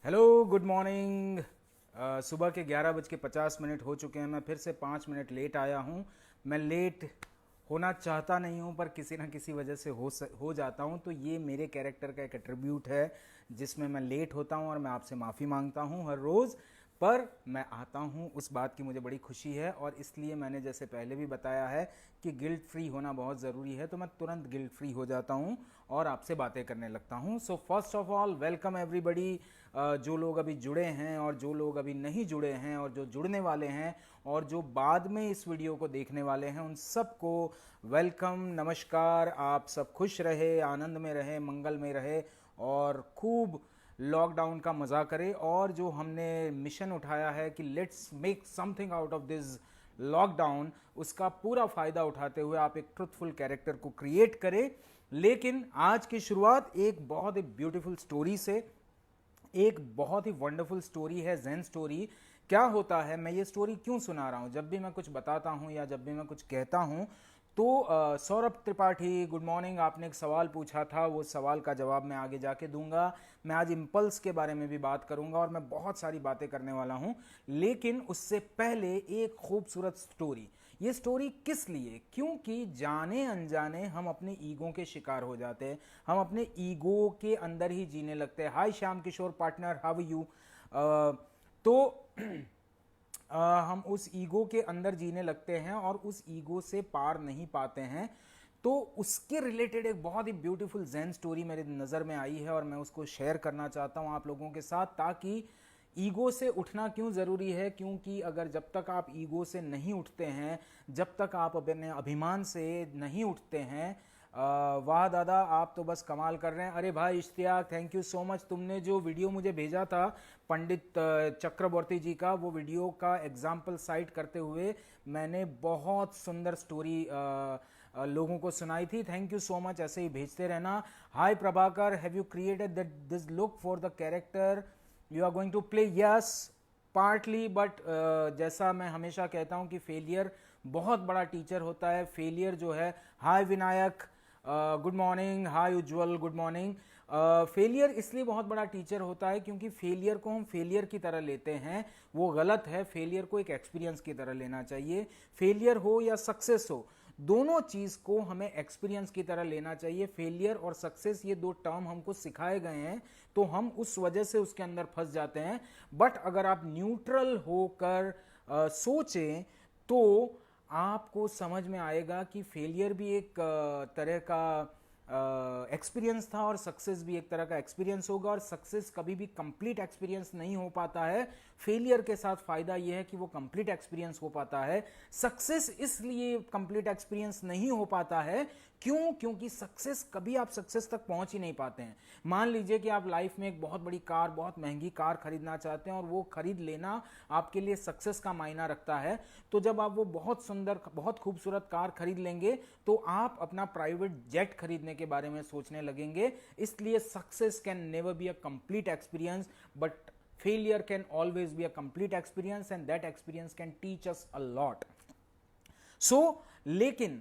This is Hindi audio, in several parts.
Hello good morning. सुबह के 11:50 हो चुके हैं। मैं फिर से 5 मिनट लेट आया हूँ। मैं लेट होना चाहता नहीं हूँ पर किसी ना किसी वजह से हो जाता हूँ, तो ये मेरे कैरेक्टर का एक एट्रीब्यूट है जिसमें मैं लेट होता हूँ और मैं आपसे माफ़ी मांगता हूँ हर रोज़। पर मैं आता हूँ, उस बात की मुझे बड़ी खुशी है और इसलिए मैंने जैसे पहले भी बताया है कि गिल्ट फ्री होना बहुत ज़रूरी है, तो मैं तुरंत गिल्ट फ्री हो जाता हूँ और आपसे बातें करने लगता हूँ। So first of all welcome everybody, जो लोग अभी जुड़े हैं और जो लोग अभी नहीं जुड़े हैं और जो जुड़ने वाले हैं और जो बाद में इस वीडियो को देखने वाले हैं, उन सबको वेलकम, नमस्कार। आप सब खुश रहे, आनंद में रहे, मंगल में रहे और खूब लॉकडाउन का मज़ा करें। और जो हमने मिशन उठाया है कि let's make something out of this lockdown, उसका पूरा फ़ायदा उठाते हुए आप एक ट्रुथफुल कैरेक्टर को क्रिएट करें। लेकिन आज की शुरुआत एक बहुत ही ब्यूटीफुल स्टोरी से, एक बहुत ही वंडरफुल स्टोरी है, ज़ेन स्टोरी। क्या होता है, मैं ये स्टोरी क्यों सुना रहा हूँ, जब भी मैं कुछ बताता हूँ या जब भी मैं कुछ कहता हूँ तो सौरभ त्रिपाठी गुड मॉर्निंग, आपने एक सवाल पूछा था, वो सवाल का जवाब मैं आगे जाके दूंगा। मैं आज इम्पल्स के बारे में भी बात करूंगा और मैं बहुत सारी बातें करने वाला हूँ। लेकिन उससे पहले एक खूबसूरत स्टोरी। ये स्टोरी किस लिए? क्योंकि जाने अनजाने हम अपने ईगो के शिकार हो जाते हैं, हम अपने ईगो के अंदर ही जीने लगते हैं। हाय Shyam Kishore partner, how you? तो हम उस ईगो के अंदर जीने लगते हैं और उस ईगो से पार नहीं पाते हैं। तो उसके रिलेटेड एक बहुत ही ब्यूटीफुल ज़ेन स्टोरी मेरे नज़र में आई है और मैं उसको शेयर करना चाहता हूँ आप लोगों के साथ, ताकि ईगो से उठना क्यों ज़रूरी है। क्योंकि अगर जब तक आप ईगो से नहीं उठते हैं, जब तक आप अपने अभिमान से नहीं उठते हैं, वाह दादा आप तो बस कमाल कर रहे हैं। अरे भाई Ishtiyaq, thank you so much. तुमने जो वीडियो मुझे भेजा था पंडित चक्रवर्ती जी का, वो वीडियो का एग्जाम्पल साइट करते हुए मैंने बहुत सुंदर स्टोरी लोगों को सुनाई थी। थैंक यू सो मच, ऐसे ही भेजते रहना। Hi Prabhakar, have you created that this look for the character you are going to play? Yes partly, but जैसा मैं हमेशा कहता हूँ कि फेलियर बहुत बड़ा टीचर होता है। फेलियर जो है, हाय विनायक गुड मॉर्निंग, हाय उज्जवल गुड मॉर्निंग। फेलियर इसलिए बहुत बड़ा टीचर होता है क्योंकि फेलियर को हम फेलियर की तरह लेते हैं, वो गलत है। फेलियर को एक एक्सपीरियंस की तरह लेना चाहिए। फेलियर हो या सक्सेस हो, दोनों चीज को हमें एक्सपीरियंस की तरह लेना चाहिए। फेलियर और सक्सेस ये दो टर्म हमको सिखाए गए हैं, तो हम उस वजह से उसके अंदर फंस जाते हैं। बट अगर आप न्यूट्रल होकर सोचें तो आपको समझ में आएगा कि फेलियर भी एक तरह का एक्सपीरियंस था और सक्सेस भी एक तरह का एक्सपीरियंस होगा। और सक्सेस कभी भी कंप्लीट एक्सपीरियंस नहीं हो पाता है। फेलियर के साथ फायदा यह है कि वो कंप्लीट एक्सपीरियंस हो पाता है। सक्सेस इसलिए कंप्लीट एक्सपीरियंस नहीं हो पाता है क्योंकि सक्सेस, कभी आप सक्सेस तक पहुंच ही नहीं पाते हैं। मान लीजिए कि आप लाइफ में एक बहुत बड़ी कार, बहुत महंगी कार खरीदना चाहते हैं और वो खरीद लेना आपके लिए सक्सेस का मायना रखता है। तो जब आप वो बहुत सुंदर, बहुत खूबसूरत कार खरीद लेंगे तो आप अपना प्राइवेट जेट खरीदने के बारे में सोचने लगेंगे। इसलिए success can never be a complete experience, but failure can always be a complete experience and that experience can teach us a lot. So लेकिन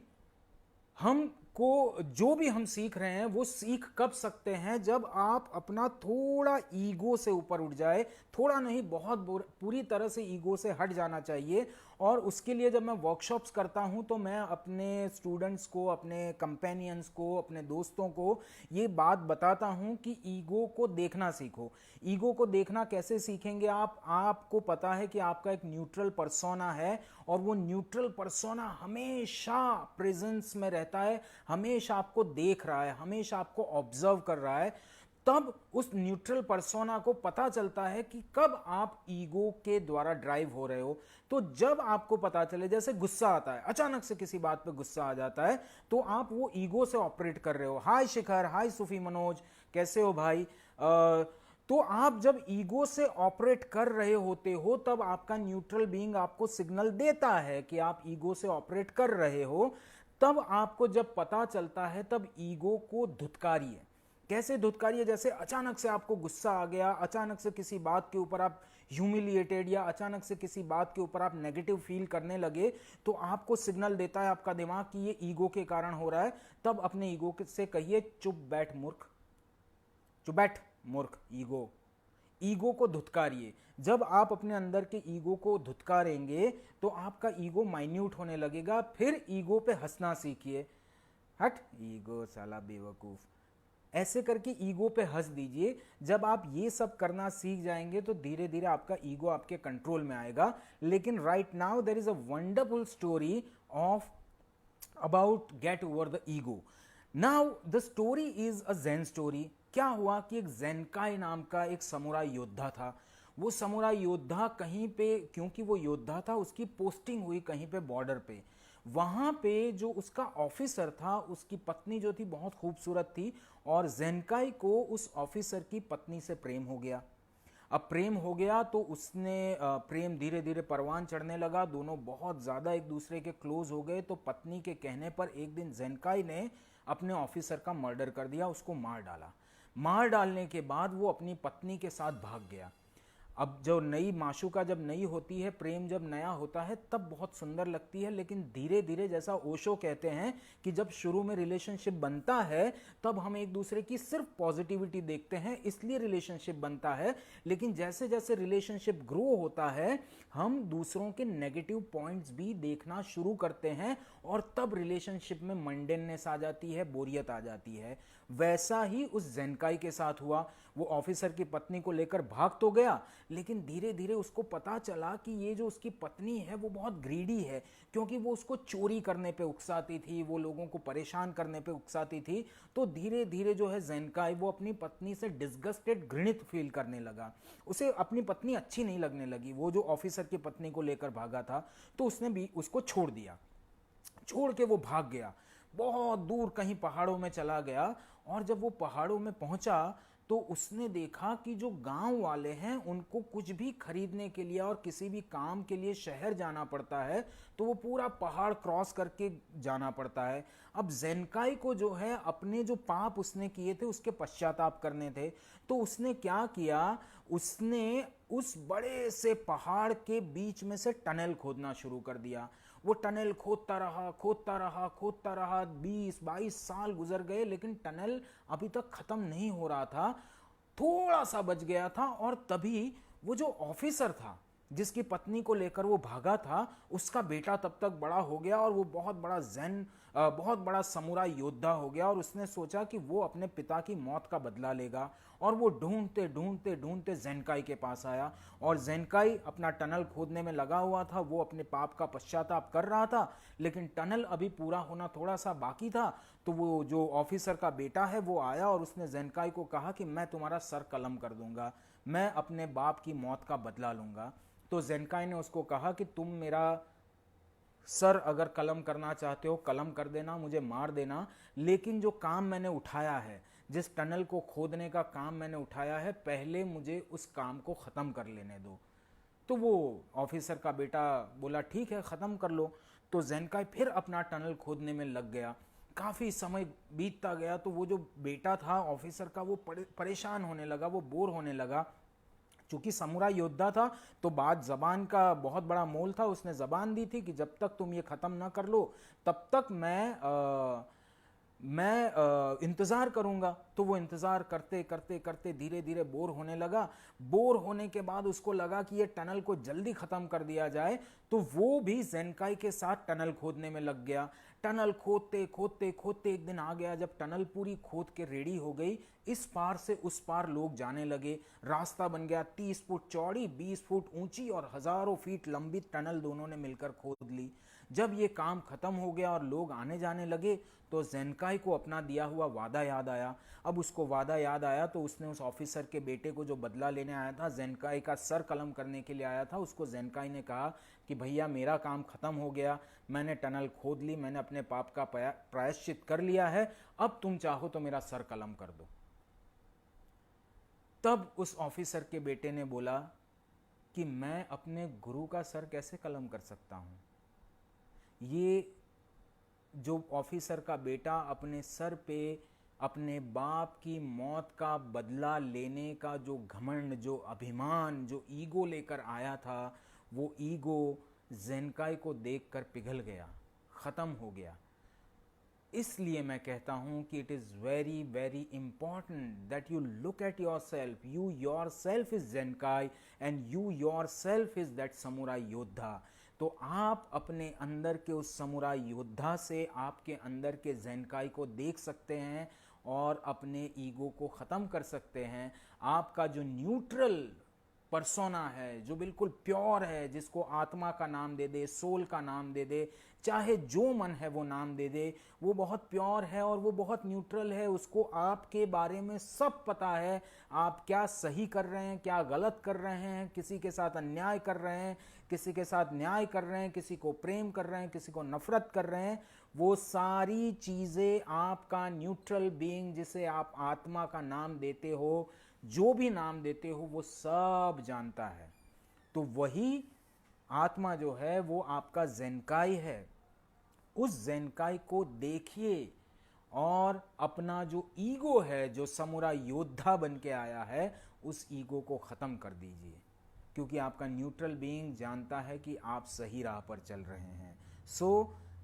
हमको जो भी हम सीख रहे हैं वो सीख कब सकते हैं? जब आप अपना थोड़ा ईगो से ऊपर उठ जाए। थोड़ा नहीं, बहुत पूरी तरह से ईगो से हट जाना चाहिए। और उसके लिए जब मैं वर्कशॉप्स करता हूं तो मैं अपने स्टूडेंट्स को, अपने कंपेनियंस को, अपने दोस्तों को ये बात बताता हूं कि ईगो को देखना सीखो। ईगो को देखना कैसे सीखेंगे आप? आपको पता है कि आपका एक न्यूट्रल पर्सोना है और वो न्यूट्रल पर्सोना हमेशा प्रेजेंस में रहता है, हमेशा आपको देख रहा है, हमेशा आपको ऑब्जर्व कर रहा है। तब उस न्यूट्रल पर्सोना को पता चलता है कि कब आप ईगो के द्वारा ड्राइव हो रहे हो। तो जब आपको पता चले, जैसे गुस्सा आता है, अचानक से किसी बात पे गुस्सा आ जाता है, तो आप वो ईगो से ऑपरेट कर रहे हो। हाय शिखर, हाय सुफी मनोज, कैसे हो भाई? तो आप जब ईगो से ऑपरेट कर रहे होते हो तब आपका न्यूट्रल बीइंग आपको सिग्नल देता है कि आप ईगो से ऑपरेट कर रहे हो। तब आपको जब पता चलता है तब ईगो को धुतकारिए। कैसे धुतकारिए? जैसे अचानक से आपको गुस्सा आ गया, अचानक से किसी बात के ऊपर आप ह्यूमिलिएटेड, या अचानक से किसी बात के ऊपर आप नेगेटिव फील करने लगे, तो आपको सिग्नल देता है आपका दिमाग कि ये ईगो के कारण हो रहा है। तब अपने ईगो से कहिए, चुप बैठ मूर्ख, चुप बैठ मूर्ख ईगो। ईगो को धुतकारिए। जब आप अपने अंदर के ईगो को धुतकारेंगे तो आपका ईगो माइन्यूट होने लगेगा। फिर ईगो पे हंसना सीखिए। हट ईगो साला बेवकूफ, ऐसे करके ईगो पे हंस दीजिए। जब आप ये सब करना सीख जाएंगे तो धीरे धीरे आपका ईगो आपके कंट्रोल में आएगा। लेकिन right now there is a wonderful story of about get over the ego. Now the story is a Zen story. क्या हुआ कि एक ज़ेनकाई नाम का एक समुराई योद्धा था। वो समुराई योद्धा कहीं पे, क्योंकि वो योद्धा था, उसकी पोस्टिंग हुई कहीं पे बॉर्डर पे। वहां पे जो उसका ऑफिसर था, उसकी पत्नी जो थी बहुत खूबसूरत थी, और ज़ेनकाई को उस ऑफिसर की पत्नी से प्रेम हो गया। अब प्रेम हो गया तो उसने प्रेम धीरे धीरे परवान चढ़ने लगा। दोनों बहुत ज़्यादा एक दूसरे के क्लोज हो गए। तो पत्नी के कहने पर एक दिन ज़ेनकाई ने अपने ऑफिसर का मर्डर कर दिया, उसको मार डाला। मार डालने के बाद वो अपनी पत्नी के साथ भाग गया। अब जो नई माशूका जब नई होती है, प्रेम जब नया होता है, तब बहुत सुंदर लगती है। लेकिन धीरे धीरे, जैसा ओशो कहते हैं कि जब शुरू में रिलेशनशिप बनता है तब हम एक दूसरे की सिर्फ पॉजिटिविटी देखते हैं, इसलिए रिलेशनशिप बनता है। लेकिन जैसे जैसे रिलेशनशिप ग्रो होता है हम दूसरों के नेगेटिव पॉइंट्स भी देखना शुरू करते हैं, और तब रिलेशनशिप में मंडेननेस आ जाती है, बोरियत आ जाती है। वैसा ही उस ज़ेनकाई के साथ हुआ। वो ऑफिसर की पत्नी को लेकर भाग तो गया, लेकिन धीरे धीरे उसको पता चला कि ये जो उसकी पत्नी है वो बहुत ग्रीडी है, क्योंकि वो उसको चोरी करने पे उकसाती थी, वो लोगों को परेशान करने पे उकसाती थी। तो धीरे धीरे जो है ज़ेनकाई वो अपनी पत्नी से डिस्गस्टेड, घृणित फील करने लगा। उसे अपनी पत्नी अच्छी नहीं लगने लगी। वो जो ऑफिसर की पत्नी को लेकर भागा था, तो उसने भी उसको छोड़ दिया। छोड़ के वो भाग गया, बहुत दूर कहीं पहाड़ों में चला गया। और जब वो पहाड़ों में पहुंचा तो उसने देखा कि जो गांव वाले हैं उनको कुछ भी खरीदने के लिए और किसी भी काम के लिए शहर जाना पड़ता है, तो वो पूरा पहाड़ क्रॉस करके जाना पड़ता है। अब ज़ेनकाई को जो है अपने जो पाप उसने किए थे उसके पश्चाताप करने थे। तो उसने क्या किया, उसने उस बड़े से पहाड़ के बीच में से टनल खोदना शुरू कर दिया। वो टनल खोदता रहा, खोदता रहा, खोदता रहा। 20-22 साल गुजर गए, लेकिन टनल अभी तक खत्म नहीं हो रहा था। थोड़ा सा बच गया था, और तभी वो जो ऑफिसर था जिसकी पत्नी को लेकर वो भागा था, उसका बेटा तब तक बड़ा हो गया और वो बहुत बड़ा समुराई योद्धा हो गया। और उसने सोचा कि वो अपने पिता की मौत का बदला लेगा, और वो ढूंढते ढूंढते ढूंढते ज़ेनकाई के पास आया। और ज़ेनकाई अपना टनल खोदने में लगा हुआ था, वो अपने पाप का पश्चाताप कर रहा था, लेकिन टनल अभी पूरा होना थोड़ा सा बाकी था। तो वो जो ऑफिसर का बेटा है वो आया और उसने ज़ेनकाई को कहा कि मैं तुम्हारा सर कलम कर दूंगा, मैं अपने बाप की मौत का बदला लूंगा। तो ज़ेनकाई ने उसको कहा कि तुम मेरा सर अगर कलम करना चाहते हो कलम कर देना, मुझे मार देना, लेकिन जो काम मैंने उठाया है, जिस टनल को खोदने का काम मैंने उठाया है, पहले मुझे उस काम को ख़त्म कर लेने दो। तो वो ऑफिसर का बेटा बोला ठीक है ख़त्म कर लो। तो ज़ेनकाई फिर अपना टनल खोदने में लग गया। काफ़ी समय बीतता गया तो वो जो बेटा था ऑफिसर का वो परेशान होने लगा, वो बोर होने लगा। चूंकि समुराई योद्धा था तो बात जबान का बहुत बड़ा मोल था। उसने जबान दी थी कि जब तक तुम ये ख़त्म ना कर लो तब तक मैं इंतज़ार करूंगा। तो वो इंतज़ार करते करते करते धीरे धीरे बोर होने लगा। बोर होने के बाद उसको लगा कि ये टनल को जल्दी ख़त्म कर दिया जाए, तो वो भी ज़ेनकाई के साथ टनल खोदने में लग गया। टनल खोदते खोदते खोदते एक दिन आ गया जब टनल पूरी खोद के रेडी हो गई। इस पार से उस पार लोग जाने लगे, रास्ता बन गया। 30 फुट चौड़ी, 20 फुट ऊंची और हज़ारों फीट लंबी टनल दोनों ने मिलकर खोद ली। जब ये काम खत्म हो गया और लोग आने जाने लगे तो ज़ेनकाई को अपना दिया हुआ वादा याद आया। अब उसको वादा याद आया तो उसने उस ऑफिसर के बेटे को जो बदला लेने आया था, ज़ेनकाई का सर कलम करने के लिए आया था, उसको ज़ेनकाई ने कहा कि भैया मेरा काम ख़त्म हो गया, मैंने टनल खोद ली, मैंने अपने पाप का प्रायश्चित कर लिया है, अब तुम चाहो तो मेरा सर कलम कर दो। तब उस ऑफिसर के बेटे ने बोला कि मैं अपने गुरु का सर कैसे कलम कर सकता हूँ। ये जो ऑफिसर का बेटा अपने सर पे अपने बाप की मौत का बदला लेने का जो घमंड, जो अभिमान, जो ईगो लेकर आया था, वो ईगो ज़ेनकाई को देखकर पिघल गया, ख़त्म हो गया। इसलिए मैं कहता हूं कि it is very very important that you look at your self. You your self is Zenkai and you your self is that samurai योद्धा. तो आप अपने अंदर के उस समुराई योद्धा से आपके अंदर के ज़ेन्काई को देख सकते हैं और अपने ईगो को ख़त्म कर सकते हैं. आपका जो न्यूट्रल पर्सोना है, जो बिल्कुल प्योर है, जिसको आत्मा का नाम दे दे, सोल का नाम दे दे, चाहे जो मन है वो नाम दे दे, वो बहुत प्योर है और वो बहुत न्यूट्रल है. उसको आपके बारे में सब पता है. आप क्या सही कर रहे हैं, क्या गलत कर रहे हैं, किसी के साथ अन्याय कर रहे हैं, किसी के साथ न्याय कर रहे हैं, किसी को प्रेम कर रहे हैं, किसी को नफरत कर रहे हैं. वो सारी चीज़ें आपका न्यूट्रल बीइंग, जिसे आप आत्मा का नाम देते हो, जो भी नाम देते हो, वो सब जानता है. तो वही आत्मा जो है वो आपका ज़ेन्काई है. उस ज़ेन्काई को देखिए और अपना जो ईगो है, जो समुराई योद्धा बन के आया है, उस ईगो को ख़त्म कर दीजिए. क्योंकि आपका न्यूट्रल बीइंग जानता है कि आप सही राह पर चल रहे हैं. So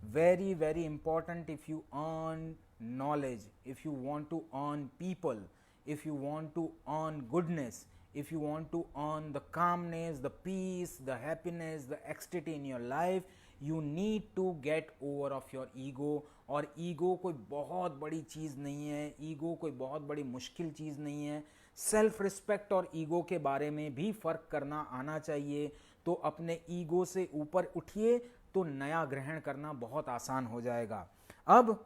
very very important. If you earn knowledge, if you want to earn people, if you want to earn goodness, if you want to earn the calmness, the peace, the happiness, the ecstasy in your life, you need to get over of your ego. और ईगो कोई बहुत बड़ी चीज़ नहीं है, ईगो कोई बहुत बड़ी मुश्किल चीज़ नहीं है. सेल्फ रिस्पेक्ट और ईगो के बारे में भी फ़र्क करना आना चाहिए. तो अपने ईगो से ऊपर उठिए तो नया ग्रहण करना बहुत आसान हो जाएगा. अब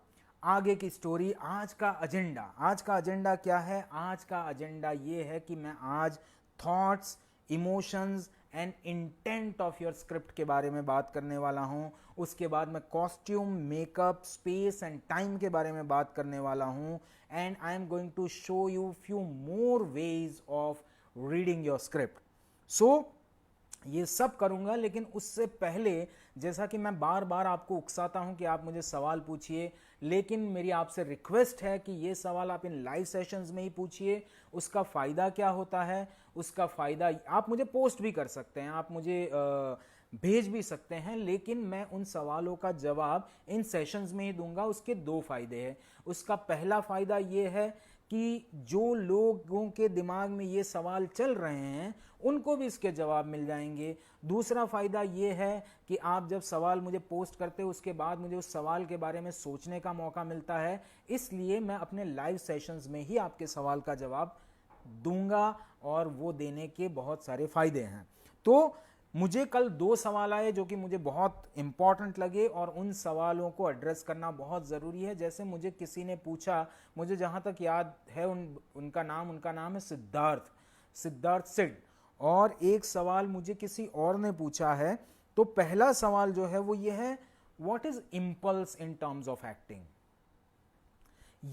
आगे की स्टोरी. आज का एजेंडा क्या है? आज का एजेंडा ये है कि मैं आज thoughts, emotions and intent of your script के बारे में बात करने वाला हूँ. उसके बाद मैं costume, makeup, space and time के बारे में बात करने वाला हूँ. And I am going to show you few more ways of reading your script. So ये सब करूंगा, लेकिन उससे पहले, जैसा कि मैं बार बार आपको उकसाता हूं कि आप मुझे सवाल पूछिए, लेकिन मेरी आपसे रिक्वेस्ट है कि ये सवाल आप इन लाइव सेशंस में ही पूछिए. उसका फ़ायदा क्या होता है? उसका फ़ायदा, आप मुझे पोस्ट भी कर सकते हैं, आप मुझे भेज भी सकते हैं, लेकिन मैं उन सवालों का जवाब इन सेशंस में ही दूंगा. उसके दो फ़ायदे हैं. उसका पहला फ़ायदा ये है कि जो लोगों के दिमाग में ये सवाल चल रहे हैं उनको भी इसके जवाब मिल जाएंगे. दूसरा फ़ायदा ये है कि आप जब सवाल मुझे पोस्ट करते हो उसके बाद मुझे उस सवाल के बारे में सोचने का मौका मिलता है. इसलिए मैं अपने लाइव सेशंस में ही आपके सवाल का जवाब दूंगा और वो देने के बहुत सारे फ़ायदे हैं. तो मुझे कल 2 सवाल आए जो कि मुझे बहुत इंपॉर्टेंट लगे और उन सवालों को एड्रेस करना बहुत ज़रूरी है. जैसे मुझे किसी ने पूछा, मुझे जहाँ तक याद है उनका नाम है सिद्धार्थ सिड. और एक सवाल मुझे किसी और ने पूछा है. तो पहला सवाल जो है वो ये है, what is impulse in terms of acting.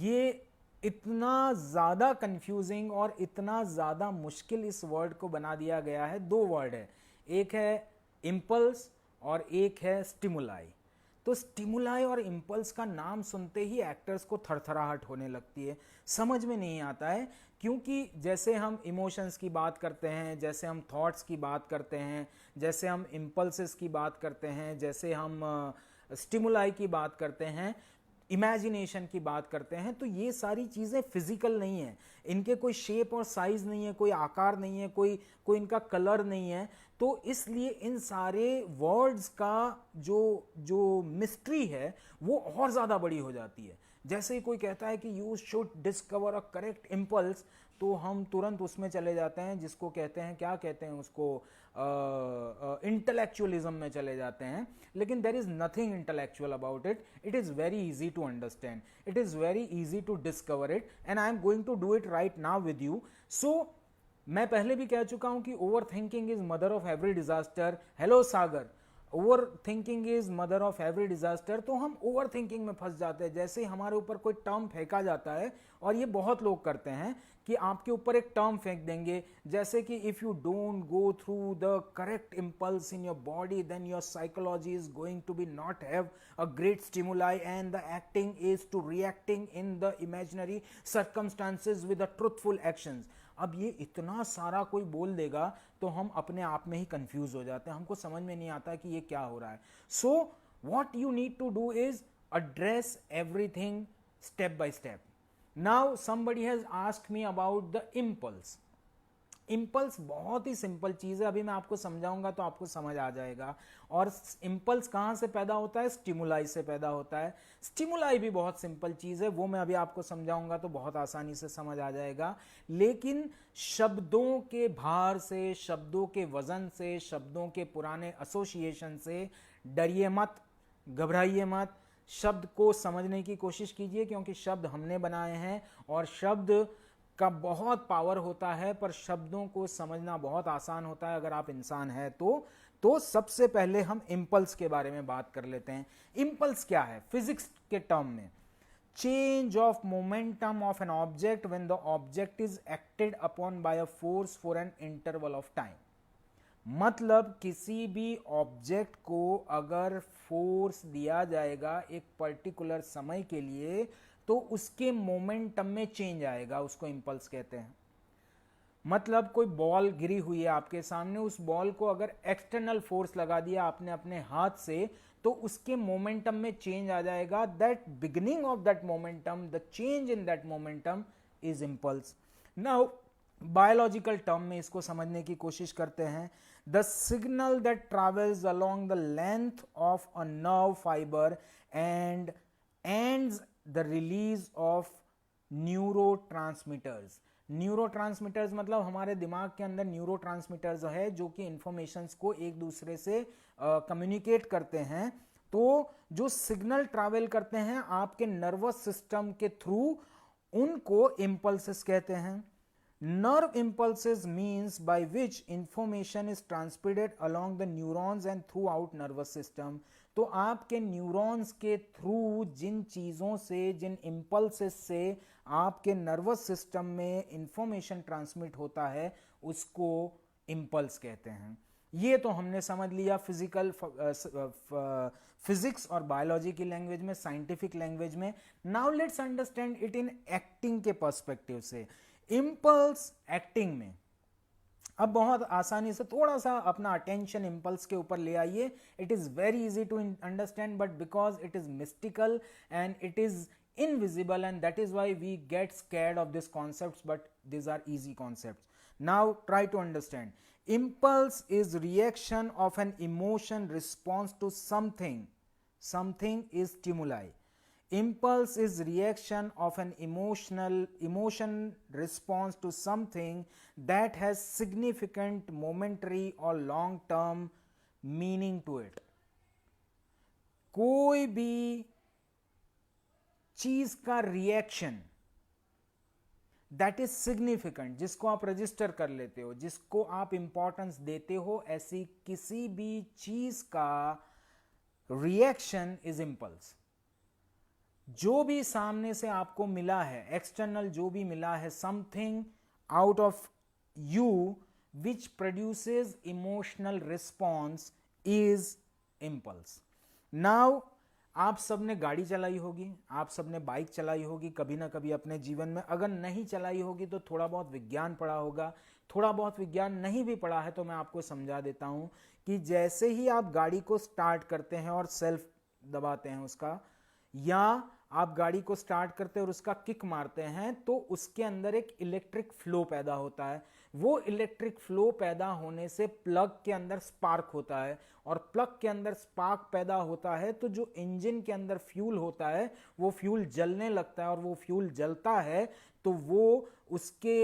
ये इतना ज़्यादा कंफ्यूजिंग और इतना ज़्यादा मुश्किल इस वर्ड को बना दिया गया है. 2 वर्ड है, एक है इम्पल्स और एक है स्टिमुलाई. तो स्टिमुलाई और इम्पल्स का नाम सुनते ही एक्टर्स को थरथराहट होने लगती है, समझ में नहीं आता है. क्योंकि जैसे हम इमोशंस की बात करते हैं, जैसे हम थॉट्स की बात करते हैं, जैसे हम इम्पल्सेस की बात करते हैं, जैसे हम स्टिमुलाई की बात करते हैं, इमेजिनेशन की बात करते हैं, तो ये सारी चीज़ें फिजिकल नहीं है. इनके कोई शेप और साइज नहीं है, कोई आकार नहीं है, कोई इनका कलर नहीं है. तो इसलिए इन सारे वर्ड्स का जो मिस्ट्री है वो और ज़्यादा बड़ी हो जाती है. जैसे ही कोई कहता है कि you should discover a correct impulse, तो हम तुरंत उसमें चले जाते हैं, जिसको कहते हैं, क्या कहते हैं उसको, इंटेलेक्चुअलिज्म में चले जाते हैं. लेकिन there is nothing intellectual about it. It is very easy to understand, it is very easy to discover it, and I am going to do it right now with you. So मैं पहले भी कह चुका हूं कि over thinking is mother of every disaster. Hello Sagar, over thinking is mother of every disaster. तो हम ओवर थिंकिंग में फंस जाते हैं. जैसे हमारे ऊपर कोई टर्म फेंका जाता है, और ये बहुत लोग करते हैं कि आपके ऊपर एक टर्म फेंक देंगे, जैसे कि if you don't go through the correct impulse in your body, then your psychology is going to be not have a great stimuli, and the acting is to reacting in the imaginary circumstances with the truthful actions. अब ये इतना सारा कोई बोल देगा तो हम अपने आप में ही कंफ्यूज हो जाते हैं, हमको समझ में नहीं आता कि ये क्या हो रहा है. So what you need to do is address everything step by step. Now somebody has asked me about the impulse. Impulse बहुत ही सिंपल चीज है, अभी मैं आपको समझाऊंगा तो आपको समझ आ जाएगा. और इम्पल्स कहां से पैदा होता है? स्टिमुलाई से पैदा होता है. स्टिमुलाई भी बहुत सिंपल चीज है, वो मैं अभी आपको समझाऊंगा तो बहुत आसानी से समझ आ जाएगा. लेकिन शब्दों के भार से, शब्दों के वजन से, शब्दों के पुराने एसोसिएशन से डरिए मत, घबराइए मत. शब्द को समझने की कोशिश कीजिए, क्योंकि शब्द हमने बनाए हैं और शब्द का बहुत पावर होता है, पर शब्दों को समझना बहुत आसान होता है अगर आप इंसान हैं तो सबसे पहले हम इंपल्स के बारे में बात कर लेते हैं. इंपल्स क्या है फिजिक्स के टर्म में? Change of momentum of an object when the object is acted upon bye a force for an interval of time. मतलब किसी भी ऑब्जेक्ट को अगर फोर्स दिया जाएगा एक पर्टिकुलर समय के लिए तो उसके मोमेंटम में चेंज आएगा, उसको इंपल्स कहते हैं. मतलब कोई बॉल गिरी हुई है आपके सामने, उस बॉल को अगर एक्सटर्नल फोर्स लगा दिया आपने अपने हाथ से तो उसके मोमेंटम में चेंज आ जाएगा. That beginning of that momentum, the change in that momentum is impulse. Now biological term में इसको समझने की कोशिश करते हैं. The signal that travels along the length of a nerve fibre and ends the release of neurotransmitters. Neurotransmitters मतलब हमारे दिमाग के अंदर न्यूरोट्रांसमीटर्स है जो कि इंफॉर्मेशंस को एक दूसरे से कम्युनिकेट करते हैं. तो जो सिग्नल ट्रैवल करते हैं आपके नर्वस सिस्टम के थ्रू, उनको इंपल्सेस कहते हैं. Nerve impulses means by which information is transmitted along the neurons and throughout nervous system. तो आपके न्यूरॉन्स के थ्रू जिन चीज़ों से, जिन इम्पल्सेस से आपके नर्वस सिस्टम में इंफॉर्मेशन ट्रांसमिट होता है उसको इम्पल्स कहते हैं. ये तो हमने समझ लिया फिजिक्स और बायोलॉजी की लैंग्वेज में, साइंटिफिक लैंग्वेज में. Now let's understand it in acting के पर्सपेक्टिव से. इंपल्स एक्टिंग में अब बहुत आसानी से थोड़ा सा अपना अटेंशन इंपल्स के ऊपर ले आइए. It is very easy to understand but because it is mystical and it is invisible and that is why we get scared of these concepts, but these are easy concepts. Now try to understand. Impulse is reaction of an emotion response to something. Something is stimuli. Impulse is reaction of an emotion response to something that has significant momentary or long term meaning to it. कोई भी चीज का रिएक्शन दैट इज सिग्निफिकेंट, जिसको आप रजिस्टर कर लेते हो, जिसको आप इंपॉर्टेंस देते हो, ऐसी किसी भी चीज का रिएक्शन इज इंपल्स. जो भी सामने से आपको मिला है, एक्सटर्नल जो भी मिला है, something out of you which produces emotional response is impulse. Now आप सबने गाड़ी चलाई होगी, आप सबने बाइक चलाई होगी कभी ना कभी अपने जीवन में. अगर नहीं चलाई होगी तो थोड़ा बहुत विज्ञान पढ़ा होगा. थोड़ा बहुत विज्ञान नहीं भी पढ़ा है तो मैं आपको समझा देता हूं कि जैसे ही आप गाड़ी को स्टार्ट करते हैं और सेल्फ दबाते हैं उसका, या आप गाड़ी को स्टार्ट करते हैं और उसका किक मारते हैं, तो उसके अंदर एक इलेक्ट्रिक फ्लो पैदा होता है. वो इलेक्ट्रिक फ्लो पैदा होने से प्लग के अंदर स्पार्क होता है, और प्लग के अंदर स्पार्क पैदा होता है तो जो इंजन के अंदर फ्यूल होता है वो फ्यूल जलने लगता है, और वो फ्यूल जलता है तो वो उसके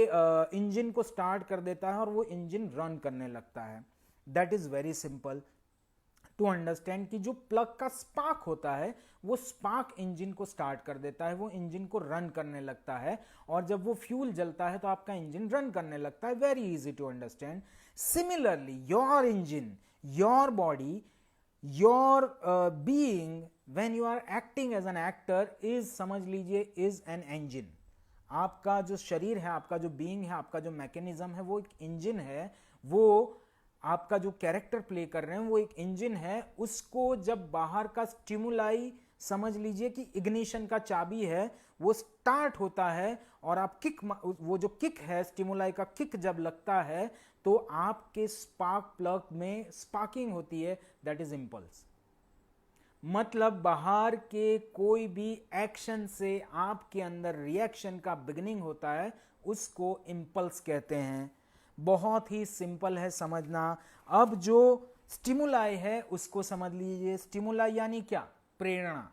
इंजन को स्टार्ट कर देता है और वो इंजन रन करने लगता है. That is very simple to understand कि जो प्लग का स्पार्क होता है वो स्पार्क इंजन को स्टार्ट कर देता है, वो इंजन को रन करने लगता है, और जब वो फ्यूल जलता है तो आपका इंजन रन करने लगता है. Very easy to understand. Similarly your engine, your body, your being when you are acting as an actor is, समझ लीजिए, इज एन इंजन. आपका जो शरीर है, आपका जो बीइंग है, आपका जो मैकेनिज्म है वो एक इंजन है. वो आपका जो कैरेक्टर प्ले कर रहे हैं वो एक इंजन है. उसको जब बाहर का स्टिमुलाई, समझ लीजिए कि इग्निशन का चाबी है, वो स्टार्ट होता है और आप किक, वो जो किक है, स्टिमुलाई का किक जब लगता है तो आपके स्पार्क प्लग में स्पार्किंग होती है. That is impulse. मतलब बाहर के कोई भी एक्शन से आपके अंदर रिएक्शन का बिगिनिंग होता है, उसको इम्पल्स कहते हैं। बहुत ही सिंपल है समझना। अब जो स्टिमुलाई है उसको समझ लीजिए। स्टिमुलाई यानी क्या? प्रेरणा,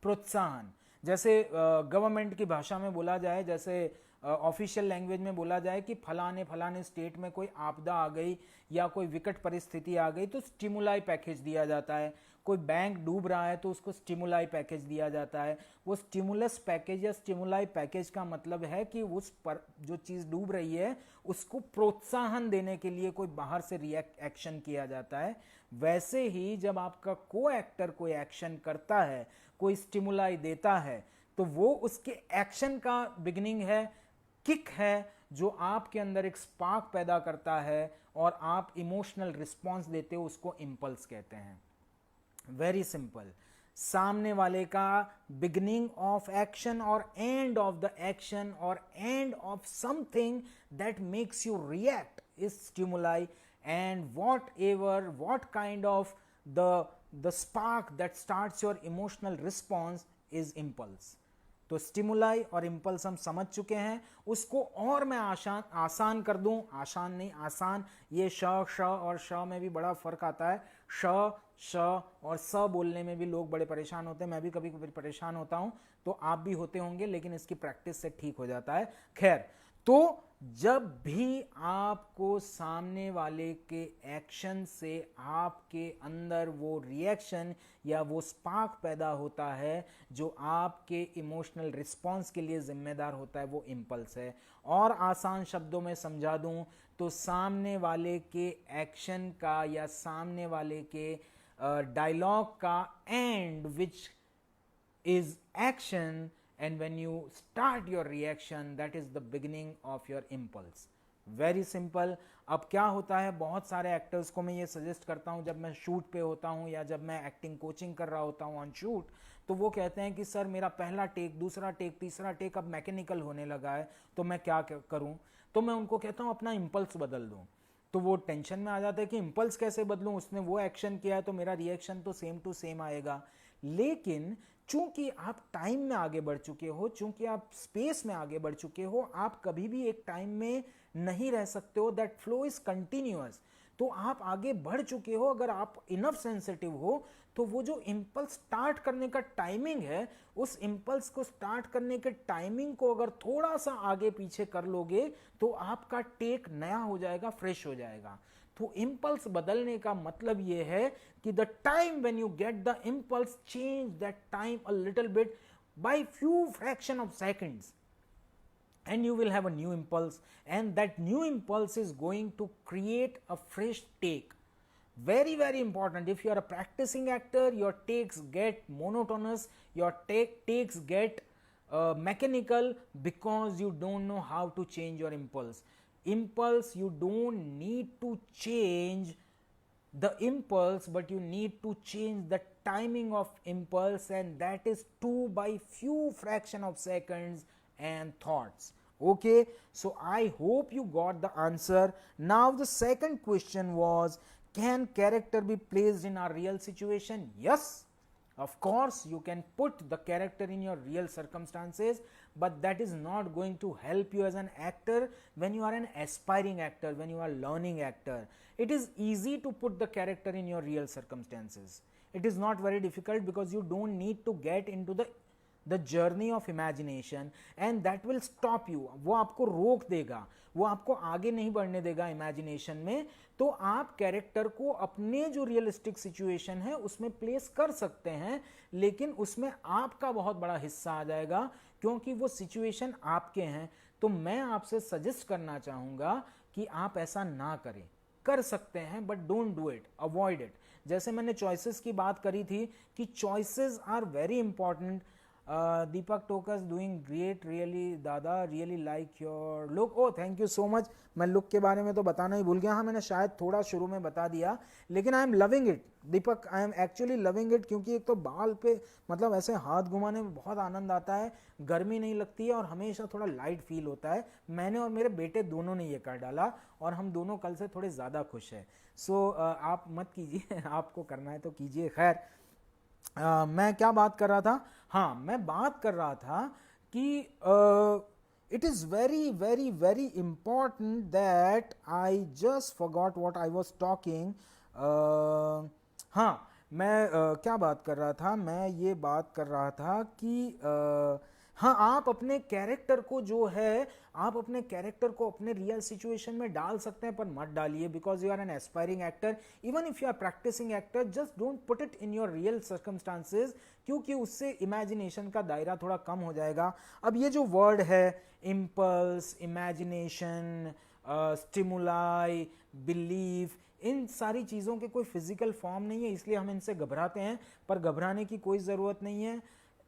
प्रोत्साहन। जैसे गवर्नमेंट की भाषा में बोला जाए, जैसे ऑफिशियल लैंग्वेज में बोला जाए कि फलाने फलाने स्टेट में कोई आपदा आ गई या कोई विकट परिस्थिति आ गई तो स्टिमुलाई पैकेज दिया जाता है। कोई बैंक डूब रहा है तो उसको स्टिमुलाई पैकेज दिया जाता है। वो स्टिमुलस पैकेज या स्टिमुलाई पैकेज का मतलब है कि उस पर जो चीज़ डूब रही है उसको प्रोत्साहन देने के लिए कोई बाहर से एक्शन किया जाता है। वैसे ही जब आपका को एक्टर कोई एक्शन करता है, कोई स्टिमुलाई देता है, तो वो उसके एक्शन का बिगिनिंग है, किक है, जो आपके अंदर एक स्पार्क पैदा करता है और आप इमोशनल रिस्पॉन्स देते हो, उसको इम्पल्स कहते हैं। Very simple. सामने वाले का बिगिनिंग ऑफ एक्शन और एंड ऑफ द एक्शन और end of something that makes you react is stimuli, and what kind of the spark that starts your emotional response is impulse। तो स्टिमुलाई और इम्पल्स हम समझ चुके हैं। उसको और मैं आसान कर दूं, आसान नहीं आसान, ये श और श में भी बड़ा फर्क आता है। श और स बोलने में भी लोग बड़े परेशान होते हैं, मैं भी कभी कभी परेशान होता हूं, तो आप भी होते होंगे, लेकिन इसकी प्रैक्टिस से ठीक हो जाता है। खैर, तो जब भी आपको सामने वाले के एक्शन से आपके अंदर वो रिएक्शन या वो स्पार्क पैदा होता है जो आपके इमोशनल रिस्पॉन्स के लिए जिम्मेदार होता है, वो इम्पल्स है। और आसान शब्दों में समझा दूं तो सामने वाले के एक्शन का या सामने वाले के डायलॉग का and which is action, and when you start your reaction, that is the beginning of your impulse। Very simple. अब क्या होता है, बहुत सारे एक्टर्स को मैं ये सजेस्ट करता हूँ जब मैं शूट पे होता हूँ या जब मैं एक्टिंग कोचिंग कर रहा होता हूँ ऑन शूट, तो वो कहते हैं कि सर मेरा पहला टेक, दूसरा टेक, तीसरा टेक अब मैकेनिकल होने लगा है, तो मैं क्या करूँ? तो मैं उनको कहता हूँ अपना इम्पल्स बदल दूँ। तो वो टेंशन में आ जाता है कि इम्पल्स कैसे बदलूं, उसने वो एक्शन किया है तो मेरा रिएक्शन तो सेम टू सेम आएगा। लेकिन चूंकि आप टाइम में आगे बढ़ चुके हो, चूंकि आप स्पेस में आगे बढ़ चुके हो, आप कभी भी एक टाइम में नहीं रह सकते हो, दैट फ्लो इज कंटिन्यूअस। तो आप आगे बढ़ चुके हो, अगर आप इनफ सेंसिटिव हो तो वो जो इम्पल्स स्टार्ट करने का टाइमिंग है, उस इम्पल्स को स्टार्ट करने के टाइमिंग को अगर थोड़ा सा आगे पीछे कर लोगे तो आपका टेक नया हो जाएगा, फ्रेश हो जाएगा। तो इम्पल्स बदलने का मतलब ये है कि the time when you get the impulse, change that time a little bit by few fraction of seconds, and you will have a new impulse, and that new impulse is going to create a fresh take। Very very important. If you are a practicing actor, your takes get monotonous, your takes get mechanical, because you don't know how to change your impulse. You don't need to change the impulse, but you need to change the timing of impulse, and that is too by few fraction of seconds and thoughts। Okay, so I hope you got the answer. Now the second question was, can character be placed in our real situation? Yes, of course you can put the character in your real circumstances, but that is not going to help you as an actor when you are an aspiring actor, when you are learning actor. It is easy to put the character in your real circumstances. It is not very difficult because you don't need to get into the journey of imagination, and that will stop you। वो आपको रोक देगा, वो आपको आगे नहीं बढ़ने देगा इमेजिनेशन में। तो आप कैरेक्टर को अपने जो रियलिस्टिक सिचुएशन है उसमें प्लेस कर सकते हैं, लेकिन उसमें आपका बहुत बड़ा हिस्सा आ जाएगा क्योंकि वो सिचुएशन आपके हैं। तो मैं आपसे सजेस्ट करना चाहूँगा कि आप ऐसा ना करें। कर सकते हैं but don't do it, avoid it. जैसे मैंने चॉइसेस की बात करी थी कि choices are very important. Deepak Tokas doing great, really दादा, really like your look. Oh thank you so much. मैं लुक के बारे में तो बताना ही भूल गया। हाँ, मैंने शायद थोड़ा शुरू में बता दिया, लेकिन I am loving it Deepak, I am actually loving it, क्योंकि एक तो बाल पे मतलब ऐसे हाथ घुमाने में बहुत आनंद आता है, गर्मी नहीं लगती है और हमेशा थोड़ा लाइट फील होता है। मैंने और मेरे बेटे दोनों ने ये कर डाला और हम दोनों कल से थोड़े ज़्यादा खुश हैं। सो आप मत कीजिए, आपको करना है तो कीजिए। खैर, मैं क्या बात कर रहा था, हाँ मैं बात कर रहा था कि it is very very very important that I just forgot what I was talking. हाँ मैं क्या बात कर रहा था, मैं ये बात कर रहा था कि हाँ आप अपने कैरेक्टर को जो है, आप अपने कैरेक्टर को अपने रियल सिचुएशन में डाल सकते हैं पर मत डालिए, because you are an aspiring actor. Even if you are practising actor, just don't put it in your real circumstances, क्योंकि उससे इमेजिनेशन का दायरा थोड़ा कम हो जाएगा। अब ये जो वर्ड है इम्पल्स, इमेजिनेशन, स्टिमुलाई, बिलीफ, इन सारी चीज़ों के कोई फिजिकल फॉर्म नहीं है, इसलिए हम इनसे घबराते हैं, पर घबराने की कोई ज़रूरत नहीं है।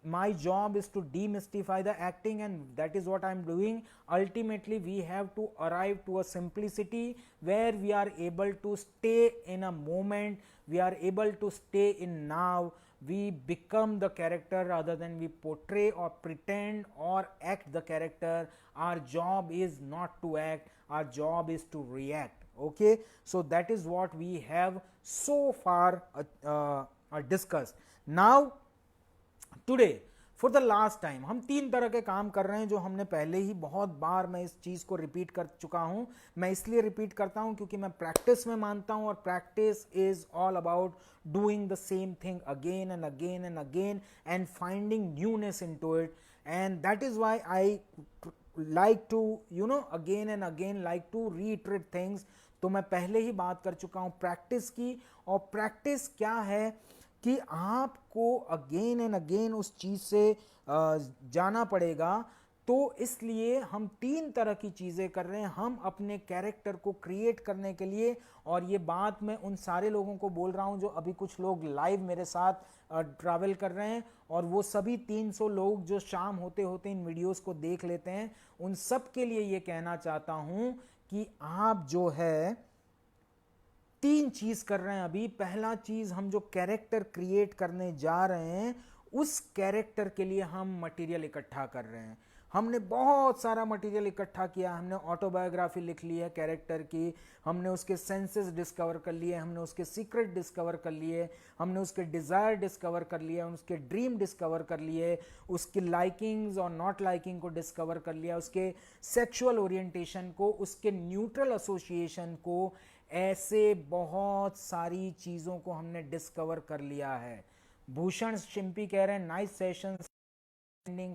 My job is to demystify the acting, and that is what I'm doing. Ultimately we have to arrive to a simplicity where we are able to stay in a moment, we are able to stay in now, we become the character rather than we portray or pretend or act the character. Our job is not to act, our job is to react. Okay, so that is what we have so far discussed. Now today for the last time हम 3 तरह के काम कर रहे हैं जो हमने पहले ही बहुत बार, मैं इस चीज को रिपीट कर चुका हूं। मैं इसलिए रिपीट करता हूं क्योंकि मैं प्रैक्टिस में मानता हूं, और practice is all about doing the same thing again and again and again and finding newness into it, and that is why I like to again and again like to reiterate things. तो मैं पहले ही बात कर चुका हूं प्रैक्टिस की, और प्रैक्टिस क्या है कि आपको अगेन एंड अगेन उस चीज से जाना पड़ेगा। तो इसलिए हम 3 तरह की चीजें कर रहे हैं हम अपने कैरेक्टर को क्रिएट करने के लिए, और ये बात मैं उन सारे लोगों को बोल रहा हूं जो अभी कुछ लोग लाइव मेरे साथ ट्रैवल कर रहे हैं, और वो सभी 300 लोग जो शाम होते होते इन वीडियोस को देख लेते हैं, उन सब के लिए ये कहना चाहता हूं कि आप जो है 3 चीज कर रहे हैं अभी। पहला चीज, हम जो कैरेक्टर क्रिएट करने जा रहे हैं उस कैरेक्टर के लिए हम मटेरियल इकट्ठा कर रहे हैं। हमने बहुत सारा मटेरियल इकट्ठा किया, हमने ऑटोबायोग्राफी लिख ली है कैरेक्टर की, हमने उसके सेंसेस डिस्कवर कर लिए, हमने उसके सीक्रेट डिस्कवर कर लिए, हमने उसके डिजायर डिस्कवर कर लिए, उसके ड्रीम डिस्कवर कर लिए, उसकी लाइकिंग्स और नॉट लाइकिंग को डिस्कवर कर लिया, उसके सेक्सुअल ओरिएंटेशन को, उसके न्यूट्रल एसोसिएशन को, ऐसे बहुत सारी चीजों को हमने डिस्कवर कर लिया है। भूषण शिंपी कह रहे हैं nice session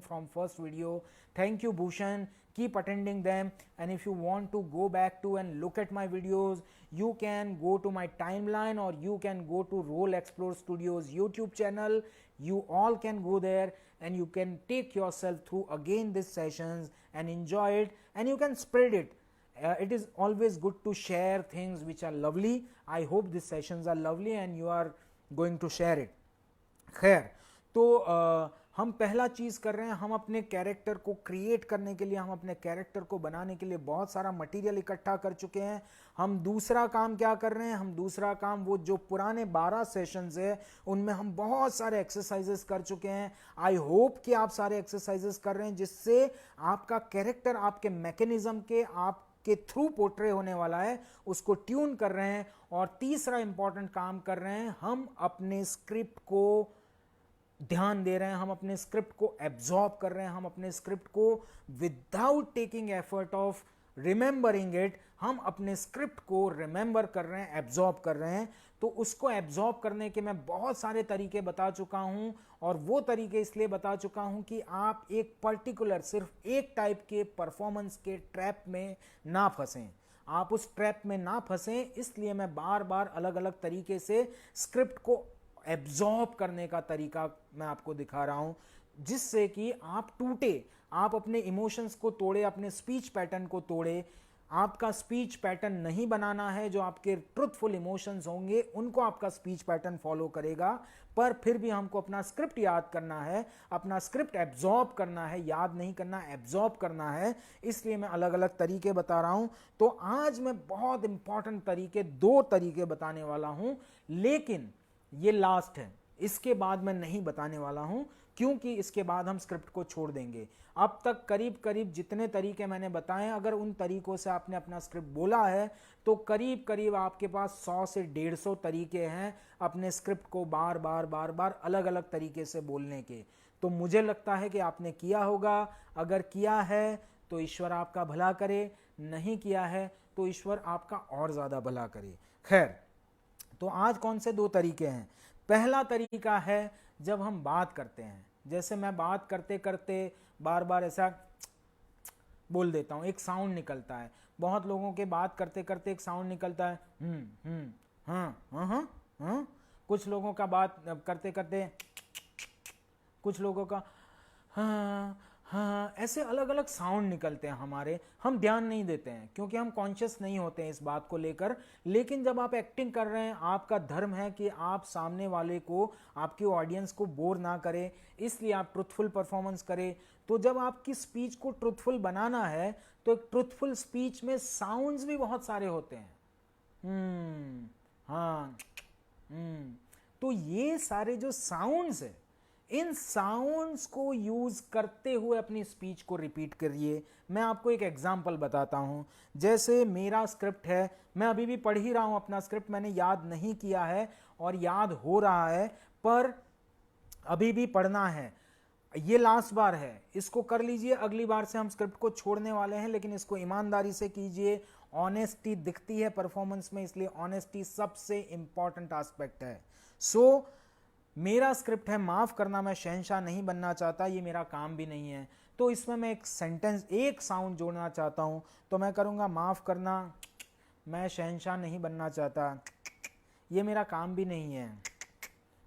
from first video. Thank you Bhushan, keep attending them, and if you want to go back to and look at my videos, you can go to my timeline, or you can go to Role Explore Studios YouTube channel. You all can go there and you can take yourself through again these sessions and enjoy it, and you can spread it. It is always good to share things which are lovely. I hope these sessions are lovely and you are going to share it. खैर, तो हम पहला चीज कर रहे हैं, हम अपने कैरेक्टर को क्रिएट करने के लिए, हम अपने कैरेक्टर को बनाने के लिए बहुत सारा मटेरियल इकट्ठा कर चुके हैं। हम दूसरा काम क्या कर रहे हैं, हम दूसरा काम वो जो पुराने 12 सेशंस है उनमें हम बहुत सारे एक्सरसाइजेस कर चुके हैं। आई होप कि आप सारे एक्सरसाइजेस कर रहे हैं जिससे आपका कैरेक्टर आपके मैकेनिज्म के आपके थ्रू पोर्ट्रे होने वाला है, उसको ट्यून कर रहे हैं। और तीसरा इंपॉर्टेंट काम कर रहे हैं, हम अपने स्क्रिप्ट को ध्यान दे रहे हैं, हम अपने स्क्रिप्ट को एब्जॉर्ब कर रहे हैं, हम अपने स्क्रिप्ट को without taking effort of remembering it, हम अपने स्क्रिप्ट को रिमेंबर कर रहे हैं, एब्जॉर्ब कर रहे हैं। तो उसको एब्जॉर्ब करने के मैं बहुत सारे तरीके बता चुका हूं, और वो तरीके इसलिए बता चुका हूं कि आप एक पर्टिकुलर सिर्फ एक टाइप के परफॉर्मेंस के ट्रैप में ना फंसें, आप उस ट्रैप में ना फंसें। इसलिए मैं बार बार अलग अलग तरीके से स्क्रिप्ट को एब्जॉर्ब करने का तरीका मैं आपको दिखा रहा हूं, जिससे कि आप टूटे, आप अपने इमोशंस को तोड़े, अपने स्पीच पैटर्न को तोड़े। आपका स्पीच पैटर्न नहीं बनाना है, जो आपके ट्रुथफुल इमोशंस होंगे उनको आपका स्पीच पैटर्न फॉलो करेगा, पर फिर भी हमको अपना स्क्रिप्ट याद करना है, अपना स्क्रिप्ट एब्जॉर्ब करना है, याद नहीं करना, एब्जॉर्ब करना है। इसलिए मैं अलग अलग तरीके बता रहा हूं। तो आज मैं बहुत इंपॉर्टेंट तरीके, 2 तरीके बताने वाला हूं, लेकिन ये लास्ट है, इसके बाद मैं नहीं बताने वाला हूं, क्योंकि इसके बाद हम स्क्रिप्ट को छोड़ देंगे। अब तक करीब करीब जितने तरीके मैंने बताए, अगर उन तरीकों से आपने अपना स्क्रिप्ट बोला है तो करीब करीब आपके पास 100 से 150 तरीके हैं अपने स्क्रिप्ट को बार बार बार बार अलग अलग तरीके से बोलने के। तो मुझे लगता है कि आपने किया होगा। अगर किया है तो ईश्वर आपका भला करे, नहीं किया है तो ईश्वर आपका और ज़्यादा भला करे। खैर, तो आज कौन से 2 तरीके हैं? पहला तरीका है जब हम बात करते हैं, जैसे मैं बात करते करते बार बार ऐसा बोल देता हूँ, एक साउंड निकलता है। बहुत लोगों के बात करते करते एक साउंड निकलता है हाँ हाँ हाँ हाँ। कुछ लोगों का बात करते करते, कुछ लोगों का हाँ हाँ, ऐसे अलग अलग साउंड निकलते हैं हमारे। हम ध्यान नहीं देते हैं क्योंकि हम कॉन्शियस नहीं होते हैं इस बात को लेकर। लेकिन जब आप एक्टिंग कर रहे हैं, आपका धर्म है कि आप सामने वाले को, आपकी ऑडियंस को बोर ना करें, इसलिए आप ट्रुथफुल परफॉर्मेंस करें। तो जब आपकी स्पीच को ट्रुथफुल बनाना है तो एक ट्रुथफुल स्पीच में साउंड्स भी बहुत सारे होते हैं। हाँ तो ये सारे जो साउंड्स है, इन साउंड्स को यूज करते हुए अपनी स्पीच को रिपीट करिए। मैं आपको एक एग्जांपल बताता हूं। जैसे मेरा स्क्रिप्ट है, मैं अभी भी पढ़ ही रहा हूं अपना स्क्रिप्ट, मैंने याद नहीं किया है और याद हो रहा है, पर अभी भी पढ़ना है। ये लास्ट बार है, इसको कर लीजिए। अगली बार से हम स्क्रिप्ट को छोड़ने वाले हैं, लेकिन इसको ईमानदारी से कीजिए। ऑनेस्टी दिखती है परफॉर्मेंस में, इसलिए ऑनेस्टी सबसे इंपॉर्टेंट एस्पेक्ट है। सो मेरा स्क्रिप्ट है, माफ करना मैं शहंशाह नहीं बनना चाहता, ये मेरा काम भी नहीं है। तो इसमें मैं एक सेंटेंस, एक साउंड जोड़ना चाहता हूं, तो मैं करूंगा माफ करना मैं शहंशाह नहीं बनना चाहता, ये मेरा काम भी नहीं है।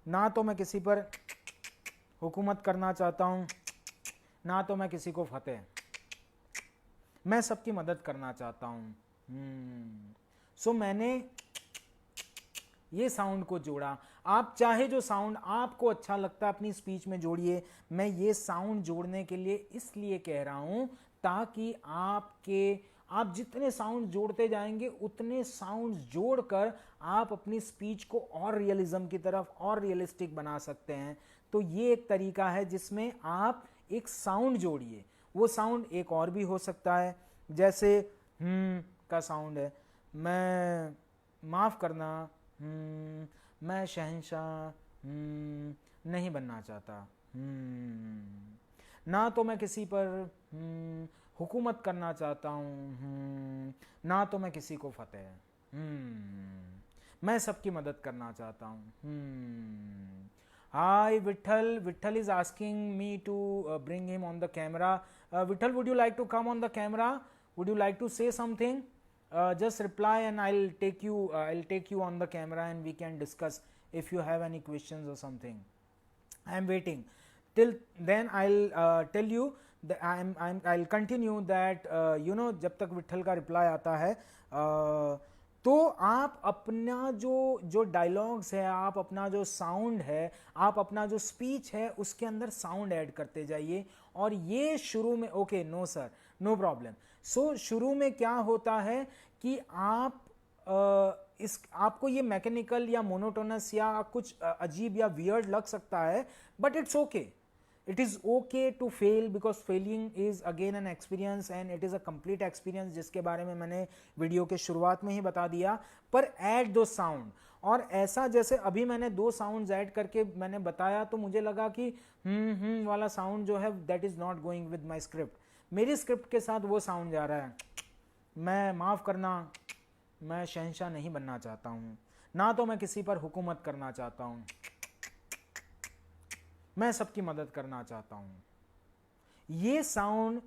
ना तो मैं किसी पर हुकूमत करना चाहता हूं, ना तो मैं किसी को फतेह, मैं सबकी मदद करना चाहता हूं। सो मैंने ये साउंड को जोड़ा। आप चाहे जो साउंड आपको अच्छा लगता है अपनी स्पीच में जोड़िए। मैं ये साउंड जोड़ने के लिए इसलिए कह रहा हूं ताकि आप जितने साउंड जोड़ते जाएंगे उतने साउंड जोड़कर आप अपनी स्पीच को और रियलिज्म की तरफ और रियलिस्टिक बना सकते हैं। तो ये एक तरीका है जिसमें आप एक साउंड जोड़िए। वो साउंड एक और भी हो सकता है, जैसे का साउंड है, मैं माफ करना मैं शहंशाह नहीं बनना चाहता, ना तो मैं किसी पर हुकूमत करना चाहता हूँ, ना तो मैं किसी को फतेह, मैं सबकी मदद करना चाहता हूँ। Hi Vittal, Vittal is asking me to bring him on the camera. Vittal, would you like to come on the camera? Would you like to say something? Just reply and I'll take you on the camera and we can discuss if you have any questions or something. I am waiting. Till then I'll tell you that I'll continue that जब तक विट्ठल का रिप्लाई आता है तो आप अपना जो डायलॉग्स है, आप अपना जो साउंड है, आप अपना जो स्पीच है उसके अंदर साउंड ऐड करते जाइए। और ये शुरू में okay, no sir, no problem. So शुरू में क्या होता है कि आपको ये मैकेनिकल या मोनोटोनस या कुछ अजीब या वियर्ड लग सकता है, but it's okay. It is okay to fail because failing is again an experience and it is a complete experience, जिसके बारे में मैंने वीडियो के शुरुआत में ही बता दिया। पर ऐड दो साउंड, और ऐसा जैसे अभी मैंने 2 साउंड्स ऐड करके मैंने बताया तो मुझे लगा कि वाला साउंड जो है that is not going with my script. मेरी स्क्रिप्ट के साथ वो साउंड जा रहा है, मैं माफ करना मैं शहंशाह नहीं बनना चाहता हूँ, ना तो मैं किसी पर हुकूमत करना चाहता हूँ, मैं सबकी मदद करना चाहता हूं। ये साउंड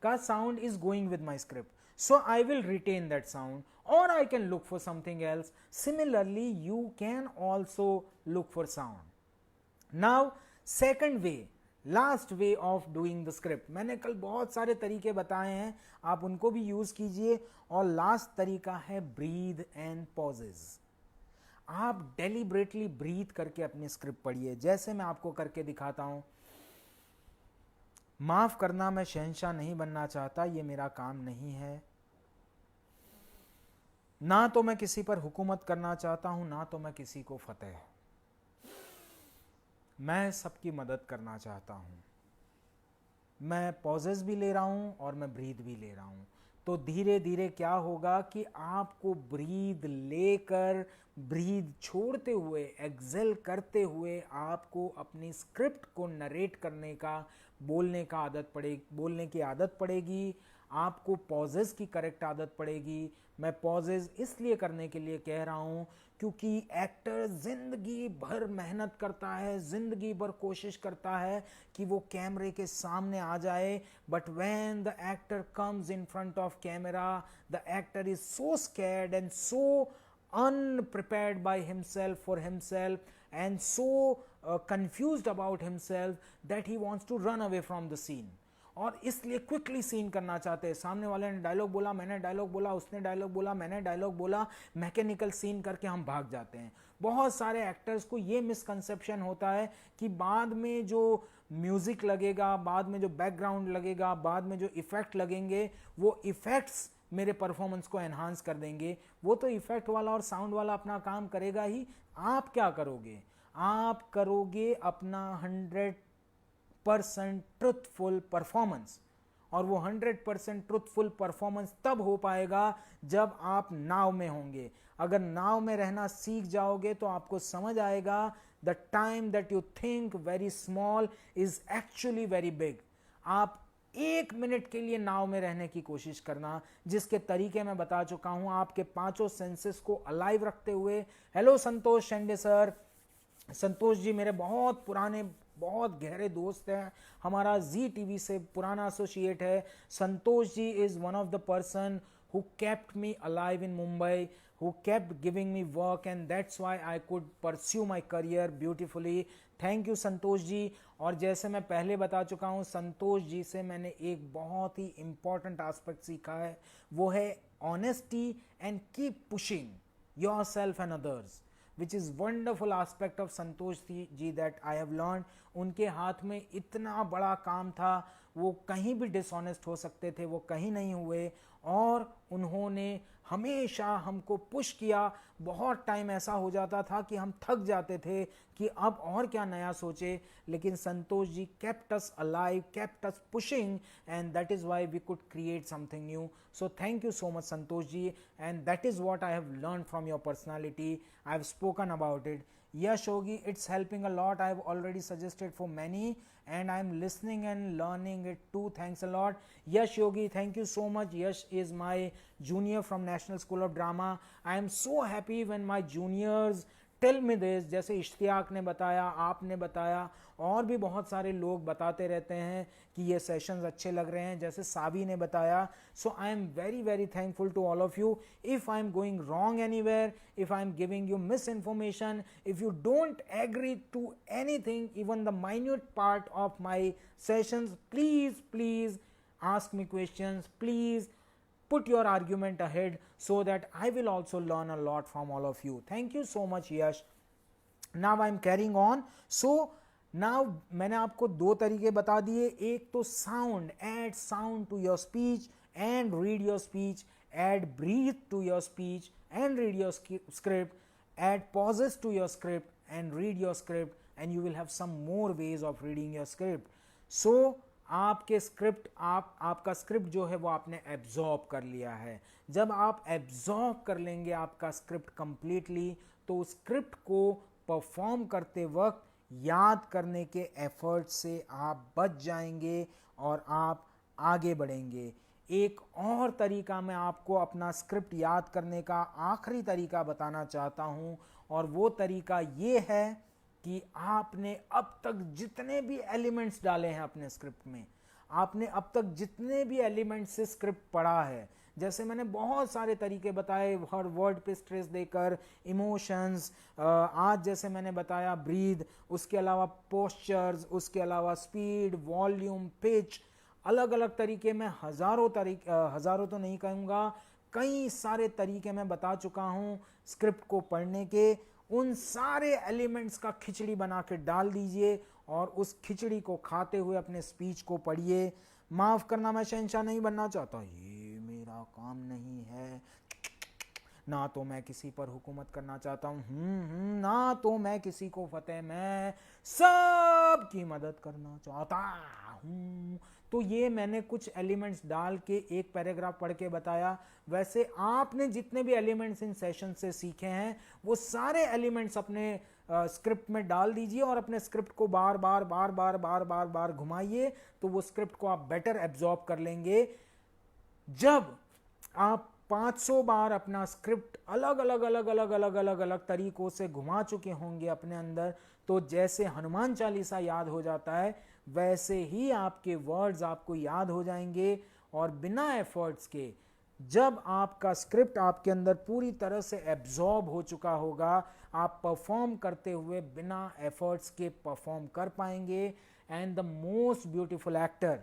का sound is going with my script, so I will retain that sound और I can look for something else. Similarly you can also look for sound. Now second way, last way of doing the script. मैंने कल बहुत सारे तरीके बताए हैं, आप उनको भी यूज कीजिए। और लास्ट तरीका है ब्रीथ एंड पॉजेज। आप डेलिब्रेटली ब्रीथ करके अपनी स्क्रिप्ट पढ़िए, जैसे मैं आपको करके दिखाता हूं। माफ करना मैं शहंशाह नहीं बनना चाहता, ये मेरा काम नहीं है, ना तो मैं किसी पर हुकूमत करना चाहता हूं, ना तो मैं किसी को फतेह, मैं सबकी मदद करना चाहता हूँ। मैं पॉजेस भी ले रहा हूँ और मैं ब्रीथ भी ले रहा हूँ। तो धीरे धीरे क्या होगा कि आपको ब्रीथ लेकर ब्रीथ छोड़ते हुए एक्सेल करते हुए आपको अपनी स्क्रिप्ट को नरेट करने का बोलने की आदत पड़ेगी। आपको पॉजेस की करेक्ट आदत पड़ेगी। मैं पॉजेस इसलिए करने के लिए कह रहा हूँ क्योंकि एक्टर जिंदगी भर मेहनत करता है, जिंदगी भर कोशिश करता है कि वो कैमरे के सामने आ जाए, but when the actor comes in front of camera the actor is so scared and so unprepared by himself for himself and so confused about himself that he wants to run away from the scene और इसलिए क्विकली सीन करना चाहते हैं। सामने वाले ने डायलॉग बोला, मैंने डायलॉग बोला, उसने डायलॉग बोला, मैंने डायलॉग बोला, मैकेनिकल सीन करके हम भाग जाते हैं। बहुत सारे एक्टर्स को ये मिसकंसेप्शन होता है कि बाद में जो म्यूजिक लगेगा, बाद में जो बैकग्राउंड लगेगा, बाद में जो इफेक्ट लगेंगे, वो इफेक्ट्स मेरे परफॉर्मेंस को एनहांस कर देंगे। वो तो इफेक्ट वाला और साउंड वाला अपना काम करेगा ही। आप क्या करोगे? आप करोगे अपना 100% ट्रुथफुल परफॉर्मेंस, और वो 100% ट्रुथफुल परफॉर्मेंस तब हो पाएगा जब आप नाव में होंगे। अगर नाव में रहना सीख जाओगे तो आपको समझ आएगा the time that you think very small is actually very big. आप 1 मिनट के लिए नाव में रहने की कोशिश करना, जिसके तरीके मैं बता चुका हूं आपके 5 सेंसेस को अलाइव रखते हुए। हेलो संतोष शेंडे सर। संतोष जी मेरे बहुत पुराने, बहुत गहरे दोस्त हैं, हमारा जी टीवी से पुराना एसोसिएट है। Santosh ji is one of the person who kept me alive in Mumbai, who kept giving me work, and that's why I could pursue my career beautifully. Thank you Santosh ji. और जैसे मैं पहले बता चुका हूँ, संतोष जी से मैंने एक बहुत ही इंपॉर्टेंट एस्पेक्ट सीखा है, वो है honesty and keep pushing yourself and others, which is wonderful aspect of Santosh ji that I have learned। उनके हाथ में इतना बड़ा काम था, वो कहीं भी डिसऑनेस्ट हो सकते थे, वो कहीं नहीं हुए, और उन्होंने हमेशा हमको पुश किया। बहुत टाइम ऐसा हो जाता था कि हम थक जाते थे कि अब और क्या नया सोचे, लेकिन Santosh ji kept us alive, kept us pushing, and that is why we could create something new. So thank you so much Santosh ji, and that is what I have learned from your personality. I have spoken about it. Yash Yogi, it's helping a lot. I have already suggested for many and I am listening and learning it too. Thanks a lot. Yash Yogi, thank you so much. Yash is my junior from National School of Drama. I am so happy when my juniors tell me this. जैसे इश्तियाक ने बताया, आपने बताया, और भी बहुत सारे लोग बताते रहते हैं कि ये सेशंस अच्छे लग रहे हैं, जैसे सावी ने बताया। So I am very very thankful to all of you. If I am going wrong anywhere, if I am giving you misinformation, if you don't agree to anything, even the minute part of my sessions, please please ask me questions, please put your argument ahead so that I will also learn a lot from all of you. Thank you so much Yash. Now I am carrying on. So now मैंने आपको 2 तरीके बता दिए। एक तो sound, add sound to your speech and read your speech, add breathe to your speech and read your script, add pauses to your script and read your script, and you will have some more ways of reading your script. So आपके स्क्रिप्ट, आपका स्क्रिप्ट जो है वो आपने एब्जॉर्ब कर लिया है। जब आप एब्जॉर्ब कर लेंगे आपका स्क्रिप्ट कंप्लीटली, तो स्क्रिप्ट को परफॉर्म करते वक्त याद करने के एफर्ट से आप बच जाएंगे और आप आगे बढ़ेंगे। एक और तरीका मैं आपको अपना स्क्रिप्ट याद करने का आखिरी तरीका बताना चाहता हूँ, और वो तरीका ये है कि आपने अब तक जितने भी एलिमेंट्स डाले हैं अपने स्क्रिप्ट में, आपने अब तक जितने भी एलिमेंट्स से स्क्रिप्ट पढ़ा है, जैसे मैंने बहुत सारे तरीके बताए हर वर्ड पे स्ट्रेस देकर, इमोशंस, आज जैसे मैंने बताया ब्रीथ, उसके अलावा पोस्चर्स, उसके अलावा स्पीड, वॉल्यूम, पिच, अलग अलग तरीके में हज़ारों तो नहीं कहूँगा, कई सारे तरीके मैं बता चुका हूँ स्क्रिप्ट को पढ़ने के। उन सारे एलिमेंट्स का खिचड़ी बना के डाल दीजिए और उस खिचड़ी को खाते हुए अपने स्पीच को पढ़िए। माफ़ करना, मैं शहंशाह नहीं बनना चाहता, ये मेरा काम नहीं है, ना तो मैं किसी पर हुकूमत करना चाहता हूँ, ना तो मैं किसी को फतेह, मैं सब की मदद करना चाहता हूँ। तो ये मैंने कुछ एलिमेंट्स डाल के एक पैराग्राफ पढ़ के बताया। वैसे आपने जितने भी एलिमेंट्स इन सेशन से सीखे हैं वो सारे एलिमेंट्स अपने स्क्रिप्ट में डाल दीजिए और अपने स्क्रिप्ट को बार बार बार बार बार बार बार घुमाइए, तो वो स्क्रिप्ट को आप बेटर एब्जॉर्ब कर लेंगे। जब आप 500 बार अपना स्क्रिप्ट अलग अलग अलग अलग अलग अलग अलग तरीकों से घुमा चुके होंगे अपने अंदर, तो जैसे हनुमान चालीसा याद हो जाता है वैसे ही आपके वर्ड्स आपको याद हो जाएंगे। और बिना एफर्ट्स के जब आपका स्क्रिप्ट आपके अंदर पूरी तरह से एब्जॉर्ब हो चुका होगा, आप परफॉर्म करते हुए बिना एफर्ट्स के परफॉर्म कर पाएंगे। And the most beautiful actor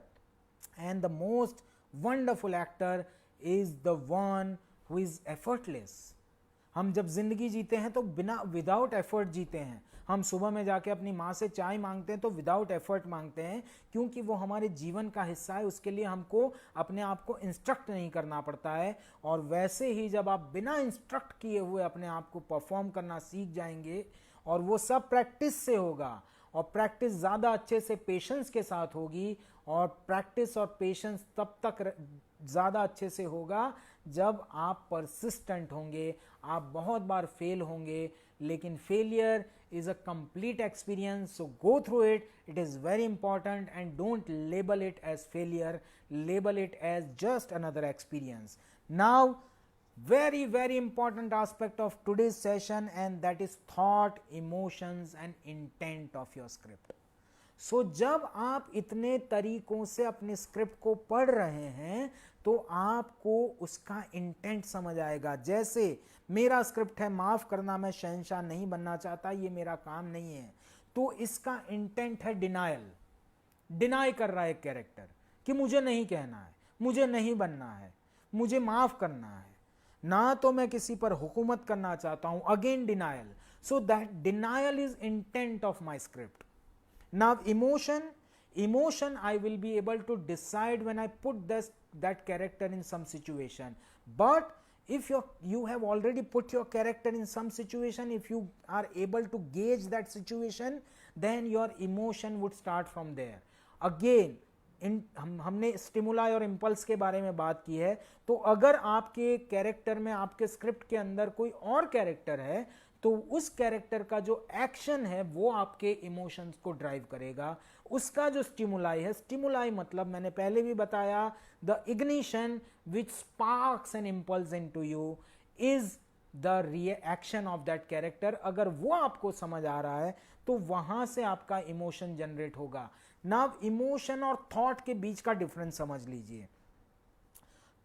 and the most wonderful actor is the one who is effortless। हम जब जिंदगी जीते हैं तो बिना विदाउट एफर्ट जीते हैं। हम सुबह में जाके अपनी माँ से चाय मांगते हैं तो विदाउट एफर्ट मांगते हैं, क्योंकि वो हमारे जीवन का हिस्सा है, उसके लिए हमको अपने आप को इंस्ट्रक्ट नहीं करना पड़ता है। और वैसे ही जब आप बिना इंस्ट्रक्ट किए हुए अपने आप को परफॉर्म करना सीख जाएंगे, और वो सब प्रैक्टिस से होगा, और प्रैक्टिस ज़्यादा अच्छे से पेशेंस के साथ होगी, और प्रैक्टिस और पेशेंस तब तक ज़्यादा अच्छे से होगा जब आप परसिस्टेंट होंगे। आप बहुत बार फेल होंगे, लेकिन failure is a complete experience, so go through it. It is very important, and don't label it as failure, label it as just another experience. Now, very important aspect of today's session, and that is thought, emotions and intent of your script. So जब आप इतने तरीकों से अपने स्क्रिप्ट को पढ़ रहे हैं तो आपको उसका इंटेंट समझ आएगा। जैसे मेरा स्क्रिप्ट है, माफ करना मैं शहंशाह नहीं बनना चाहता, ये मेरा काम नहीं है, तो इसका इंटेंट है डिनायल। डिनाई कर रहा है एक कैरेक्टर कि मुझे नहीं कहना है, मुझे नहीं बनना है, मुझे माफ करना है, ना तो मैं किसी पर हुकूमत करना चाहता हूं, again denial. So that denial is intent of my script. Now emotion I will be able to decide when I put that character in some situation. But if you have already put your character in some situation, if you are able to gauge that situation, then your emotion would start from there. Again, हमने स्टिमुलाई और इम्पल्स के बारे में बात की है, तो अगर आपके कैरेक्टर में, आपके स्क्रिप्ट के अंदर कोई और कैरेक्टर है, तो उस कैरेक्टर का जो एक्शन है वो आपके इमोशंस को ड्राइव करेगा। उसका जो स्टिमुलाई है, स्टिमुलाई मतलब मैंने पहले भी बताया, the ignition which sparks an impulse into you is the reaction of that character. अगर वो आपको समझ आ रहा है तो वहां से आपका इमोशन जनरेट होगा। नाउ इमोशन और थॉट के बीच का डिफरेंस समझ लीजिए।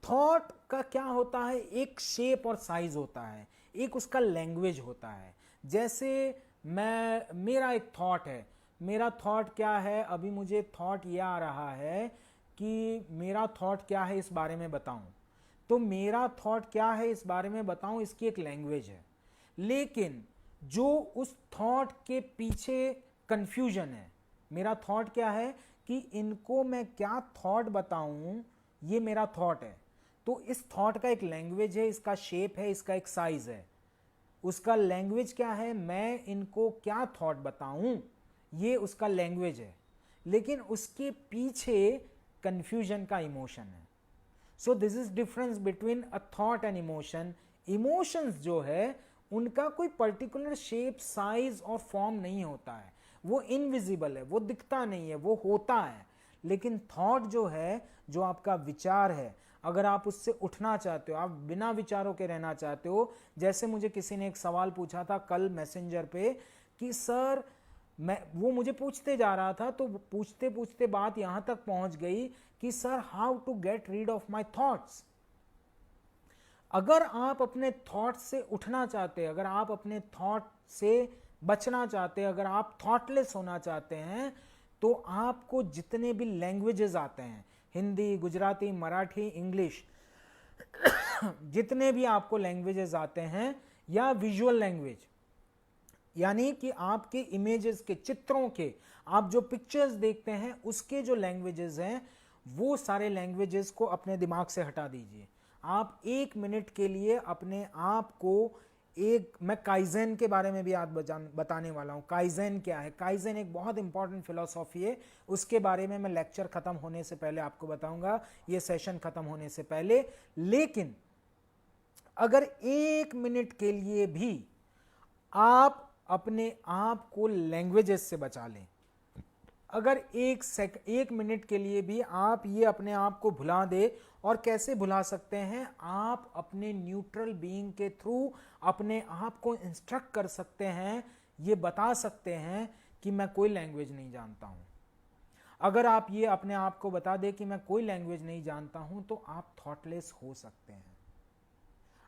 थॉट का क्या होता है, एक शेप और साइज होता है, एक उसका लैंग्वेज होता है। जैसे मेरा एक थॉट है, मेरा थॉट क्या है, अभी मुझे थॉट यह आ रहा है कि मेरा थॉट क्या है इस बारे में बताऊं, तो मेरा थॉट क्या है इस बारे में बताऊं, इसकी एक लैंग्वेज है। लेकिन जो उस थॉट के पीछे कंफ्यूजन है, मेरा थॉट क्या है कि इनको मैं क्या थॉट बताऊं, ये मेरा थॉट है। तो इस थॉट का एक लैंग्वेज है, इसका शेप है, इसका एक साइज है। उसका लैंग्वेज क्या है, मैं इनको क्या थॉट बताऊं, ये उसका लैंग्वेज है। लेकिन उसके पीछे कंफ्यूजन का इमोशन है। So this is difference between a thought and emotion. Emotions जो है उनका कोई पर्टिकुलर शेप, साइज और फॉर्म नहीं होता है, वो इनविजिबल है, वो दिखता नहीं है, वो होता है। लेकिन थॉट जो है, जो आपका विचार है, अगर आप उससे उठना चाहते हो, आप बिना विचारों के रहना चाहते हो। जैसे मुझे किसी ने एक सवाल पूछा था कल मैसेंजर पे कि सर, वो मुझे पूछते जा रहा था, तो पूछते पूछते बात यहां तक पहुंच गई कि sir, how to get rid of my thoughts. अगर आप अपने थॉट से उठना चाहते हैं, अगर आप अपने थॉट से बचना चाहते हैं, अगर आप थॉटलेस होना चाहते हैं, तो आपको जितने भी लैंग्वेजेस आते हैं, हिंदी, गुजराती, मराठी, इंग्लिश, जितने भी आपको लैंग्वेजेस आते हैं, या विजुअल लैंग्वेज, यानी कि आपके इमेजेस के, चित्रों के, आप जो पिक्चर्स देखते हैं उसके जो लैंग्वेजेस हैं, वो सारे लैंग्वेजेस को अपने दिमाग से हटा दीजिए। आप 1 मिनट के लिए अपने आप को मैं काइजेन के बारे में भी आज बताने वाला हूं। काइजेन क्या है? काइजेन एक बहुत इंपॉर्टेंट फिलॉसॉफी है, उसके बारे में मैं लेक्चर खत्म होने से पहले आपको बताऊंगा, ये सेशन खत्म होने से पहले। लेकिन अगर 1 मिनट के लिए भी आप अपने आप को लैंग्वेजेस से बचा लें, अगर 1 मिनट के लिए भी आप ये अपने आप को भुला दे, और कैसे भुला सकते हैं? आप अपने न्यूट्रल बीइंग के थ्रू अपने आप को इंस्ट्रक्ट कर सकते हैं, ये बता सकते हैं कि मैं कोई लैंग्वेज नहीं जानता हूं। अगर आप ये अपने आप को बता दें कि मैं कोई लैंग्वेज नहीं जानता हूं, तो आप थॉटलेस हो सकते हैं,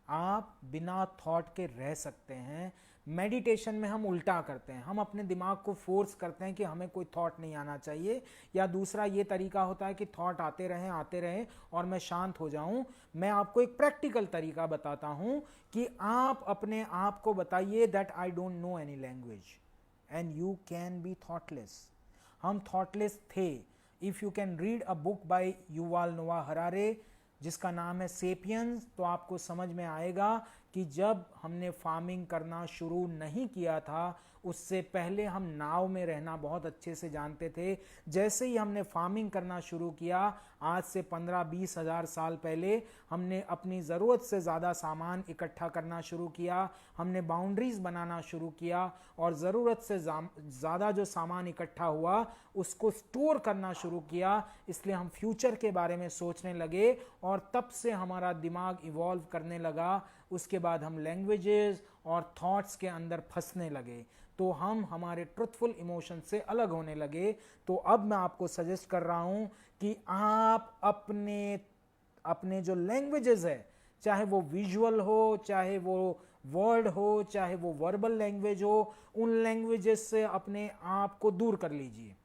आप बिना थॉट के रह सकते हैं। मेडिटेशन में हम उल्टा करते हैं, हम अपने दिमाग को फोर्स करते हैं कि हमें कोई थॉट नहीं आना चाहिए, या दूसरा ये तरीका होता है कि थॉट आते रहें और मैं शांत हो जाऊं। मैं आपको एक प्रैक्टिकल तरीका बताता हूं कि आप अपने आप को बताइए that I don't know any language and you can be thoughtless. हम थॉटलेस थे। If you can read a book by Yuval नोआ हरारे जिसका नाम है सेपियंस, तो आपको समझ में आएगा कि जब हमने फार्मिंग करना शुरू नहीं किया था, उससे पहले हम नाव में रहना बहुत अच्छे से जानते थे। जैसे ही हमने फार्मिंग करना शुरू किया, आज से 15-20 हजार साल पहले, हमने अपनी ज़रूरत से ज़्यादा सामान इकट्ठा करना शुरू किया, हमने बाउंड्रीज बनाना शुरू किया, और ज़रूरत से ज़्यादा जो सामान इकट्ठा हुआ उसको स्टोर करना शुरू किया। इसलिए हम फ्यूचर के बारे में सोचने लगे, और तब से हमारा दिमाग इवॉल्व करने लगा। उसके बाद हम लैंग्वेजेस और थॉट्स के अंदर फंसने लगे, तो हम हमारे ट्रुथफुल इमोशन से अलग होने लगे। तो अब मैं आपको सजेस्ट कर रहा हूं कि आप अपने जो लैंग्वेजेस है, चाहे वो विजुअल हो, चाहे वो वर्ड हो, चाहे वो वर्बल लैंग्वेज हो, उन लैंग्वेजेस से अपने आप को दूर कर लीजिए।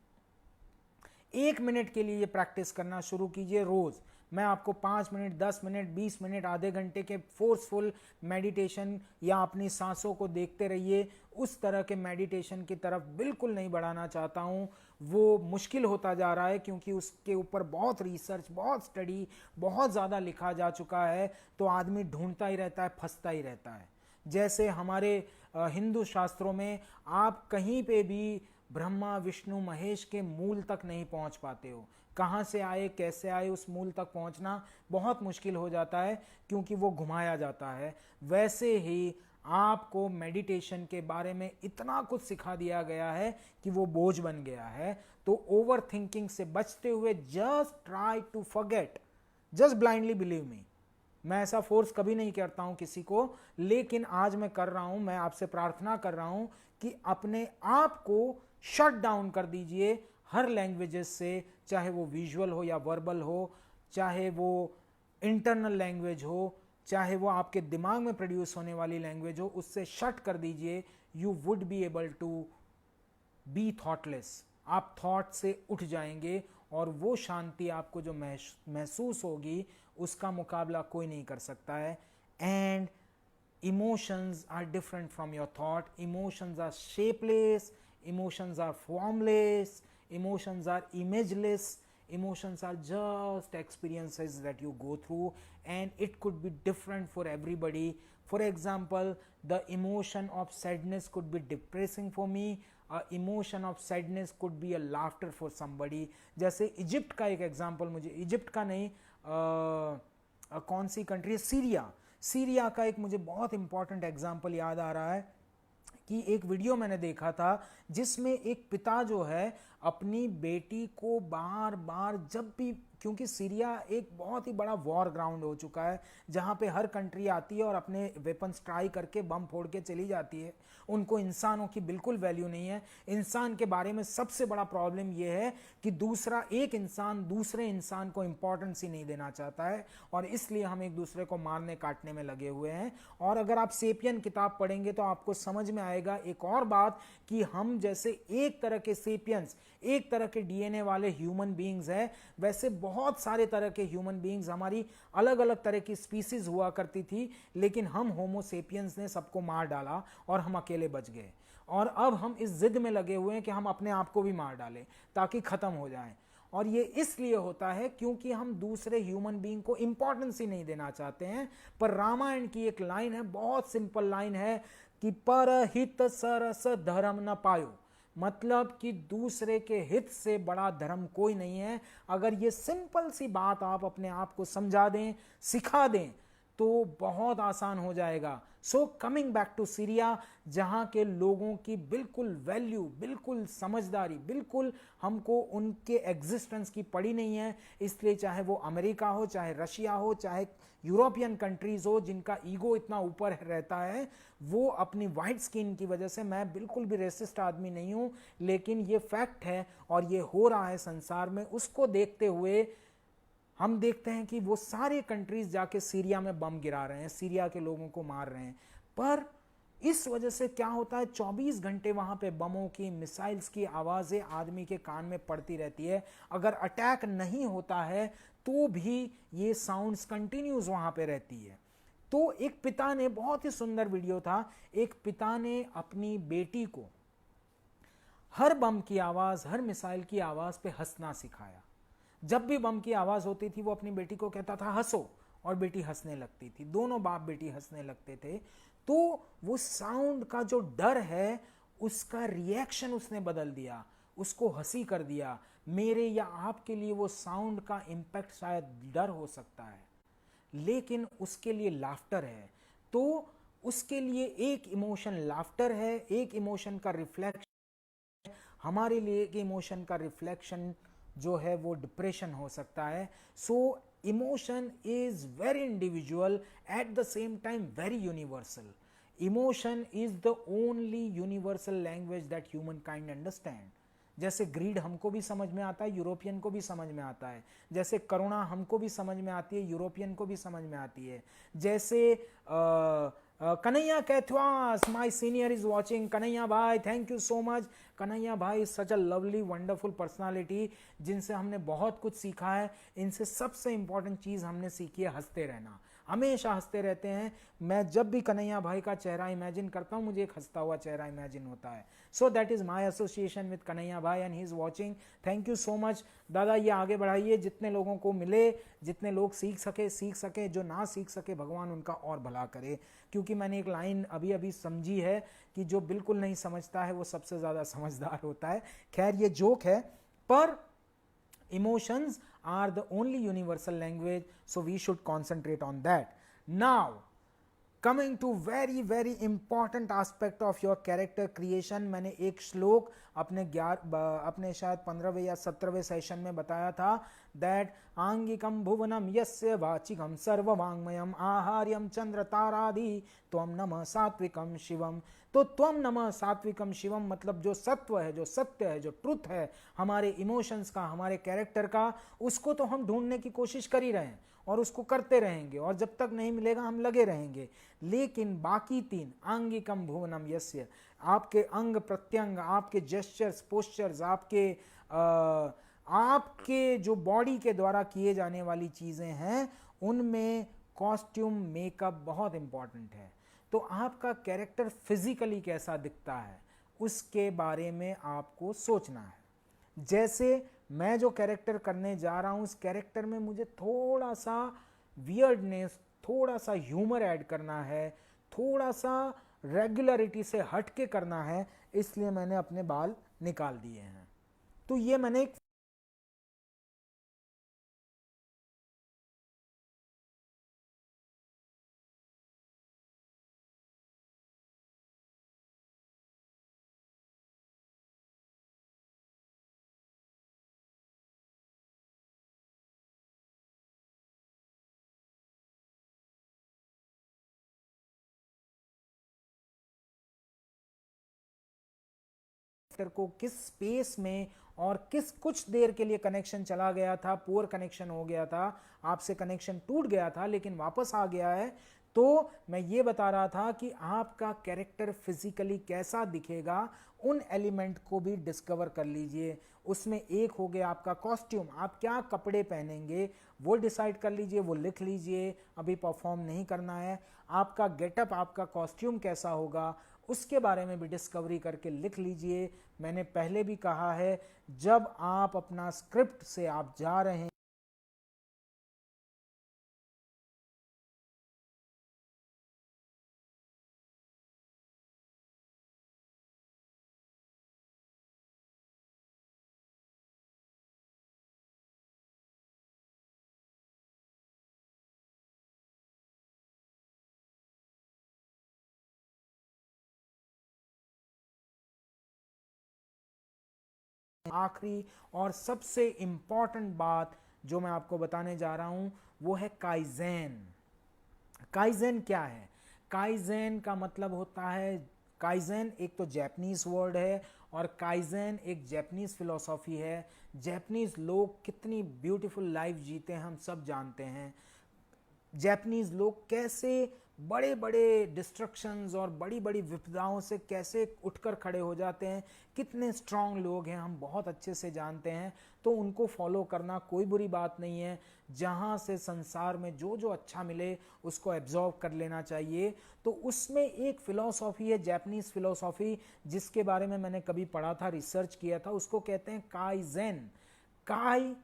1 मिनट के लिए ये प्रैक्टिस करना शुरू कीजिए रोज। मैं आपको 5 मिनट, 10 मिनट, 20 मिनट, आधे घंटे के फोर्सफुल मेडिटेशन, या अपनी सांसों को देखते रहिए, उस तरह के मेडिटेशन की तरफ बिल्कुल नहीं बढ़ाना चाहता हूं। वो मुश्किल होता जा रहा है क्योंकि उसके ऊपर बहुत रिसर्च, बहुत स्टडी, बहुत ज़्यादा लिखा जा चुका है, तो आदमी ढूंढता ही रहता है, फंसता ही रहता है। जैसे हमारे हिंदू शास्त्रों में आप कहीं पे भी ब्रह्मा विष्णु महेश के मूल तक नहीं पहुंच पाते हो। कहाँ से आए, कैसे आए, उस मूल तक पहुंचना बहुत मुश्किल हो जाता है क्योंकि वो घुमाया जाता है। वैसे ही आपको मेडिटेशन के बारे में इतना कुछ सिखा दिया गया है कि वो बोझ बन गया है। तो ओवर थिंकिंग से बचते हुए just try to forget, just blindly believe me. मैं ऐसा फोर्स कभी नहीं करता हूं किसी को, लेकिन आज मैं कर रहा हूं। मैं आपसे प्रार्थना कर रहा हूं कि अपने आप को शट डाउन कर दीजिए हर लैंग्वेजेस से, चाहे वो विजुअल हो या वर्बल हो, चाहे वो इंटरनल लैंग्वेज हो, चाहे वो आपके दिमाग में प्रोड्यूस होने वाली लैंग्वेज हो, उससे शट कर दीजिए। You would be able to be thoughtless. आप थॉट से उठ जाएंगे, और वो शांति आपको जो महसूस होगी, उसका मुकाबला कोई नहीं कर सकता है। And emotions are different from your thought. Emotions are shapeless, emotions are formless, emotions are imageless, emotions are just experiences that you go through, and it could be different for everybody. For example, the emotion of sadness could be depressing for me, emotion of sadness could be a laughter for somebody. जैसे इजिप्ट का एक एग्जाम्पल, मुझे इजिप्ट का नहीं, कौन सी कंट्री है, सीरिया का एक मुझे बहुत इंपॉर्टेंट एग्जाम्पल याद आ रहा है कि एक वीडियो मैंने देखा था जिसमें एक पिता जो है अपनी बेटी को बार बार, जब भी, क्योंकि सीरिया एक बहुत ही बड़ा वॉर ग्राउंड हो चुका है जहां पे हर कंट्री आती है और अपने वेपन्स ट्राई करके बम फोड़ के चली जाती है। उनको इंसानों की बिल्कुल वैल्यू नहीं है। इंसान के बारे में सबसे बड़ा प्रॉब्लम यह है कि एक इंसान दूसरे इंसान को इंपॉर्टेंस ही नहीं देना चाहता है, और इसलिए हम एक दूसरे को मारने काटने में लगे हुए हैं। और अगर आप सेपियन किताब पढ़ेंगे तो आपको समझ में आएगा एक और बात, कि हम जैसे एक तरह के सेपियंस, एक तरह के डीएनए वाले ह्यूमन बीइंग्स हैं, वैसे बहुत सारे तरह के ह्यूमन बीइंग्स, हमारी अलग अलग तरह की स्पीसीज हुआ करती थी, लेकिन हम होमो सेपियंस ने सबको मार डाला और हम अकेले बच गए। और अब हम इस जिद में लगे हुए हैं कि हम अपने आप को भी मार डालें ताकि खत्म हो जाएं। और ये इसलिए होता है क्योंकि हम दूसरे ह्यूमन बीइंग को इंपॉर्टेंस ही नहीं देना चाहते हैं। पर रामायण की एक लाइन है, बहुत सिंपल लाइन है कि परहित सरस धर्म न पायो, मतलब कि दूसरे के हित से बड़ा धर्म कोई नहीं है। अगर ये सिंपल सी बात आप अपने आप को समझा दें, सिखा दें, तो बहुत आसान हो जाएगा। So coming back to Syria, जहां के लोगों की बिल्कुल वैल्यू, बिल्कुल समझदारी, बिल्कुल हमको उनके एग्जिस्टेंस की पड़ी नहीं है। इसलिए चाहे वो अमेरिका हो, चाहे रशिया हो, चाहे यूरोपियन कंट्रीज हो, जिनका ईगो इतना ऊपर रहता है, वो अपनी वाइट स्किन की वजह से, मैं बिल्कुल भी रेसिस्ट आदमी नहीं हूं, लेकिन ये फैक्ट है और ये हो रहा है संसार में। उसको देखते हुए हम देखते हैं कि वो सारे कंट्रीज जाके सीरिया में बम गिरा रहे हैं, सीरिया के लोगों को मार रहे हैं। पर इस वजह से क्या होता है, 24 घंटे वहां पे बमों की, मिसाइल्स की आवाजें आदमी के कान में पड़ती रहती है। अगर अटैक नहीं होता है तो भी ये साउंड्स कंटिन्यूस वहां पे रहती है। तो एक पिता ने, बहुत ही सुंदर वीडियो था, एक पिता ने अपनी बेटी को हर बम की आवाज, हर मिसाइल की आवाज पे हंसना सिखाया। जब भी बम की आवाज होती थी वो अपनी बेटी को कहता था हंसो, और बेटी हंसने लगती थी, दोनों बाप बेटी हंसने लगते थे। तो वो साउंड का जो डर है उसका रिएक्शन उसने बदल दिया, उसको हंसी कर दिया। मेरे या आपके लिए वो साउंड का इंपैक्ट शायद डर हो सकता है, लेकिन उसके लिए लाफ्टर है। तो उसके लिए एक इमोशन लाफ्टर है, एक इमोशन का रिफ्लेक्शन, हमारे लिए एक इमोशन का रिफ्लेक्शन जो है वो डिप्रेशन हो सकता है। So emotion is very individual, at the same time very universal. Emotion is the only universal language that human kind understand. जैसे ग्रीड हमको भी समझ में आता है, यूरोपियन को भी समझ में आता है। जैसे करुणा हमको भी समझ में आती है, यूरोपियन को भी समझ में आती है। जैसे Kanhaiya Kaithwas, my senior is watching, Kanhaiya भाई thank you so much. Kanhaiya भाई is such a lovely wonderful personality, जिनसे हमने बहुत कुछ सीखा है। इनसे सबसे इंपॉर्टेंट चीज हमने सीखी है हंसते रहना, हमेशा हंसते रहते हैं। मैं जब भी कन्हैया भाई का चेहरा इमेजिन करता हूं, मुझे एक हंसता हुआ चेहरा इमेजिन होता है। So that is my association with Kanhaiya भाई and he is watching. Thank you so much दादा, ये आगे बढ़ाइए, जितने लोगों को मिले, जितने लोग सीख सके, जो ना सीख सके भगवान उनका और भला करे। क्योंकि मैंने एक लाइन अभी अभी समझी है कि जो बिल्कुल नहीं समझता है वो सबसे ज्यादा समझदार होता है। खैर ये जोक है, पर emotions are the only universal language, so we should concentrate on that. Now coming to very important aspect of your character creation, मैंने एक श्लोक अपने शायद 15वें या 17वें सेशन में बताया था, दैट आंगिकम भुवनम यस्य वाचिकम सर्ववांगमयम आहार्यम चंद्र तारादि त्वम नमः सात्विकम शिवम। तो त्वम नमः सात्विकम शिवम मतलब जो सत्व है, जो सत्य है, जो ट्रुथ है हमारे इमोशंस का, हमारे कैरेक्टर का, उसको तो हम ढूंढने की कोशिश कर ही रहे हैं और उसको करते रहेंगे, और जब तक नहीं मिलेगा हम लगे रहेंगे। लेकिन बाकी तीन, आंगिकम भुवनम यस्य, आपके अंग प्रत्यंग, आपके जेस्चर्स, पोस्चर्स, आपके जो बॉडी के द्वारा किए जाने वाली चीजें हैं, उनमें कॉस्ट्यूम, मेकअप बहुत इंपॉर्टेंट है। तो आपका कैरेक्टर फिजिकली कैसा दिखता है उसके बारे में आपको सोचना है। जैसे मैं जो कैरेक्टर करने जा रहा हूं, उस कैरेक्टर में मुझे थोड़ा सा वियर्डनेस, थोड़ा सा ह्यूमर ऐड करना है, थोड़ा सा रेगुलरिटी से हटके करना है, इसलिए मैंने अपने बाल निकाल दिए हैं। तो ये मैंने एक को किस स्पेस में और किस कुछ देर के लिए कनेक्शन चला गया था, पुअर कनेक्शन हो गया था, आपसे कनेक्शन टूट गया था लेकिन वापस आ गया है। तो मैं ये बता रहा था कि आपका कैरेक्टर फिजिकली कैसा दिखेगा, उन एलिमेंट को भी डिस्कवर कर लीजिए, उसमें एक हो गया आपका कॉस्ट्यूम, आप क्या कपड़े पहनेंगे वो डिसाइड कर लीजिए, वो लिख लीजिए, अभी परफॉर्म नहीं करना है। आपका गेटअप, आपका कॉस्ट्यूम कैसा होगा उसके बारे में भी डिस्कवरी करके लिख लीजिए। मैंने पहले भी कहा है, जब आप अपना स्क्रिप्ट से आप जा रहे हैं, आखिरी और सबसे इंपॉर्टेंट बात जो मैं आपको बताने जा रहा हूं वो है काइजेन। काइजेन क्या है? काइजेन का मतलब होता है, काइजेन एक तो जैपनीज वर्ड है और काइजेन एक जैपनीज फिलोसॉफी है। जैपनीज लोग कितनी ब्यूटीफुल लाइफ जीते हैं हम सब जानते हैं। जैपनीज लोग कैसे बड़े बड़े डिस्ट्रक्शंस और बड़ी बड़ी विपदाओं से कैसे उठकर खड़े हो जाते हैं, कितने स्ट्रांग लोग हैं हम बहुत अच्छे से जानते हैं। तो उनको फॉलो करना कोई बुरी बात नहीं है। जहाँ से संसार में जो जो अच्छा मिले उसको एब्जॉर्व कर लेना चाहिए। तो उसमें एक फिलॉसॉफी है, जैपनीज फिलॉसॉफी, जिसके बारे में मैंने कभी पढ़ा था, रिसर्च किया था, उसको कहते हैं काइजेन। काई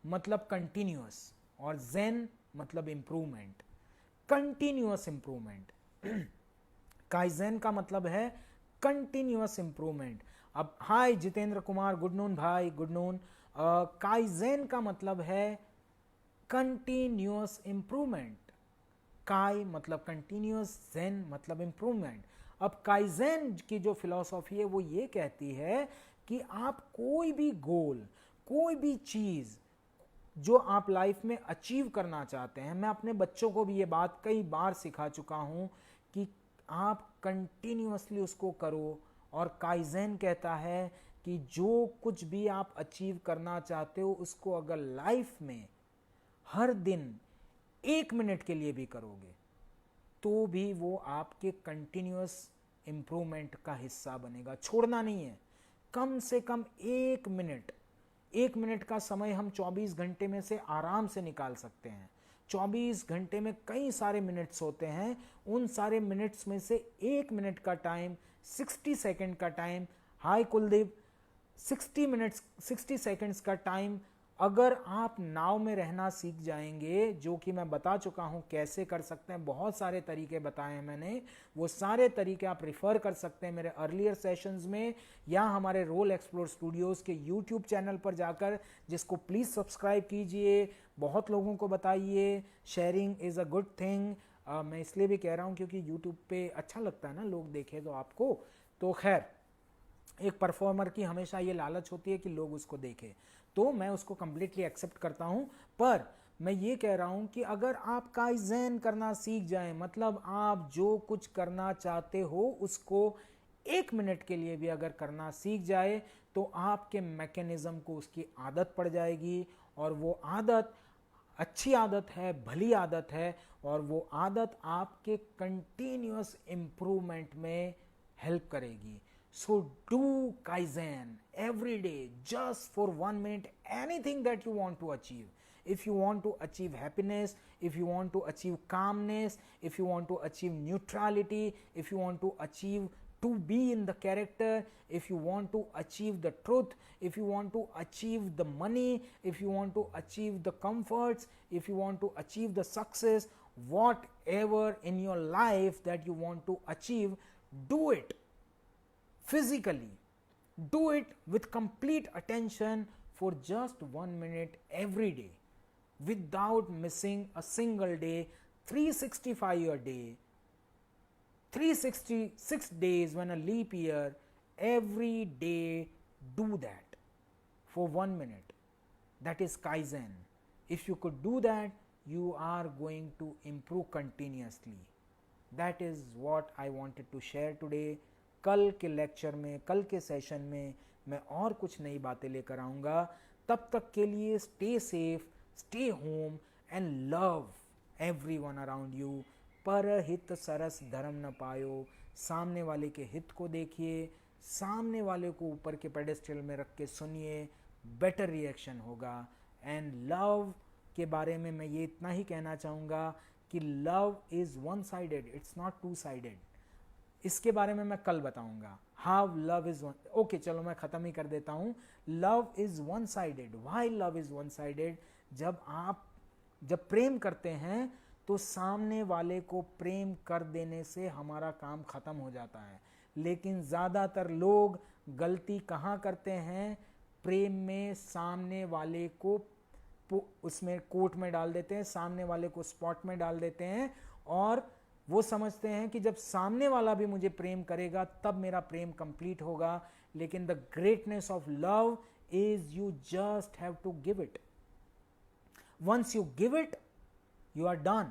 मतलब कंटिन्यूअस और जेन मतलब इंप्रूवमेंट, कंटिन्यूअस इंप्रूवमेंट। काइजेन का मतलब है कंटिन्यूअस इंप्रूवमेंट। अब हाय जितेंद्र कुमार, गुड नून भाई, गुड नून। काइजेन का मतलब है कंटिन्यूअस इंप्रूवमेंट। काई मतलब कंटिन्यूअस, जेन मतलब इंप्रूवमेंट। अब काइजेन की जो फिलॉसफी है वो ये कहती है कि आप कोई भी गोल, कोई भी चीज जो आप लाइफ में अचीव करना चाहते हैं, मैं अपने बच्चों को भी ये बात कई बार सिखा चुका हूं कि आप कंटिन्यूअसली उसको करो। और काइजेन कहता है कि जो कुछ भी आप अचीव करना चाहते हो उसको अगर लाइफ में हर दिन 1 मिनट के लिए भी करोगे तो भी वो आपके कंटिन्यूअस इंप्रूवमेंट का हिस्सा बनेगा। छोड़ना नहीं है, कम से कम 1 मिनट। 1 मिनट का समय हम 24 घंटे में से आराम से निकाल सकते हैं। 24 घंटे में कई सारे मिनट्स होते हैं, उन सारे मिनट्स में से 1 मिनट का टाइम, 60 सेकेंड का टाइम, हाय कुलदीप, 60 मिनट्स 60 सेकेंड्स का टाइम अगर आप नाव में रहना सीख जाएंगे, जो कि मैं बता चुका हूं कैसे कर सकते हैं, बहुत सारे तरीके बताए हैं मैंने, वो सारे तरीके आप रिफर कर सकते हैं मेरे अर्लियर सेशंस में या हमारे रोल एक्सप्लोर स्टूडियोज के यूट्यूब चैनल पर जाकर, जिसको प्लीज़ सब्सक्राइब कीजिए, बहुत लोगों को बताइए। Sharing is a good thing. मैं इसलिए भी कह रहा हूँ क्योंकि यूट्यूब पे अच्छा लगता है ना, लोग देखें तो आपको। तो खैर, एक परफॉर्मर की हमेशा ये लालच होती है कि लोग उसको देखें, तो मैं उसको कंप्लीटली एक्सेप्ट करता हूं। पर मैं ये कह रहा हूं कि अगर आप काइजेन करना सीख जाएं, मतलब आप जो कुछ करना चाहते हो उसको 1 मिनट के लिए भी अगर करना सीख जाए तो आपके मैकेनिज्म को उसकी आदत पड़ जाएगी। और वो आदत अच्छी आदत है, भली आदत है, और वो आदत आपके कंटिन्यूअस इंप्रूवमेंट में हेल्प करेगी। So do Kaizen every day just for 1 minute, anything that you want to achieve. If you want to achieve happiness, if you want to achieve calmness, if you want to achieve neutrality, if you want to achieve to be in the character, if you want to achieve the truth, if you want to achieve the money, if you want to achieve the comforts, if you want to achieve the success, whatever in your life that you want to achieve, do it physically. Do it with complete attention for just 1 minute every day without missing a single day, 365 a day, 366 days when a leap year, every day do that for 1 minute. That is Kaizen. If you could do that, you are going to improve continuously. That is what I wanted to share today. कल के लेक्चर में, कल के सेशन में मैं और कुछ नई बातें लेकर आऊँगा। तब तक के लिए stay safe, stay home and love everyone around you. पर हित सरस धर्म न पायो, सामने वाले के हित को देखिए, सामने वाले को ऊपर के पेडेस्टल में रख के सुनिए, बेटर रिएक्शन होगा। एंड लव के बारे में मैं ये इतना ही कहना चाहूँगा कि love is one sided, it's not two sided. इसके बारे में मैं कल बताऊंगा, how love is one. Okay चलो मैं ख़त्म ही कर देता हूँ। Love is one sided. Why love is one sided? जब प्रेम करते हैं तो सामने वाले को प्रेम कर देने से हमारा काम ख़त्म हो जाता है। लेकिन ज़्यादातर लोग गलती कहाँ करते हैं? प्रेम में सामने वाले को उसमें कोर्ट में डाल देते हैं, सामने वाले को स्पॉट में डाल देते हैं, और वो समझते हैं कि जब सामने वाला भी मुझे प्रेम करेगा तब मेरा प्रेम कंप्लीट होगा। लेकिन the greatness of love is you just have to give it. Once you give it, you are done.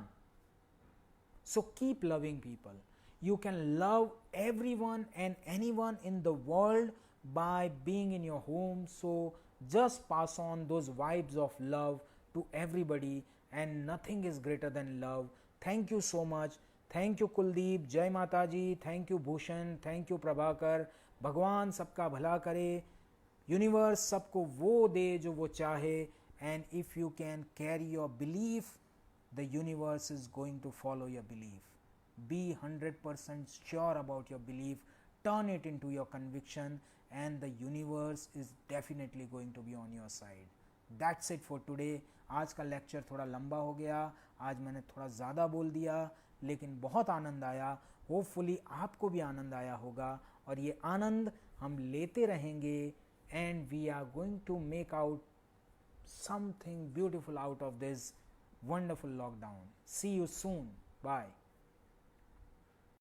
So keep loving people. You can love everyone and anyone in the world by being in your home. So just pass on those vibes of love to everybody, and nothing is greater than love. Thank you so much. Thank you Kuldeep. Jai Mata Ji. Thank you Bhushan. Thank you Prabhakar. भगवान सबका भला करे, यूनिवर्स सबको वो दे जो वो चाहे, and if you can carry your belief, the universe is going to follow your belief. Be 100% sure about your belief, turn it into your conviction, and the universe is definitely going to be on your side. That's it for today. आज का लेक्चर थोड़ा लंबा हो गया, आज मैंने थोड़ा ज़्यादा बोल दिया, लेकिन बहुत आनंद आया। होपफुली आपको भी आनंद आया होगा, और ये आनंद हम लेते रहेंगे, and we are going to make out something beautiful out of this wonderful lockdown. See you soon. Bye.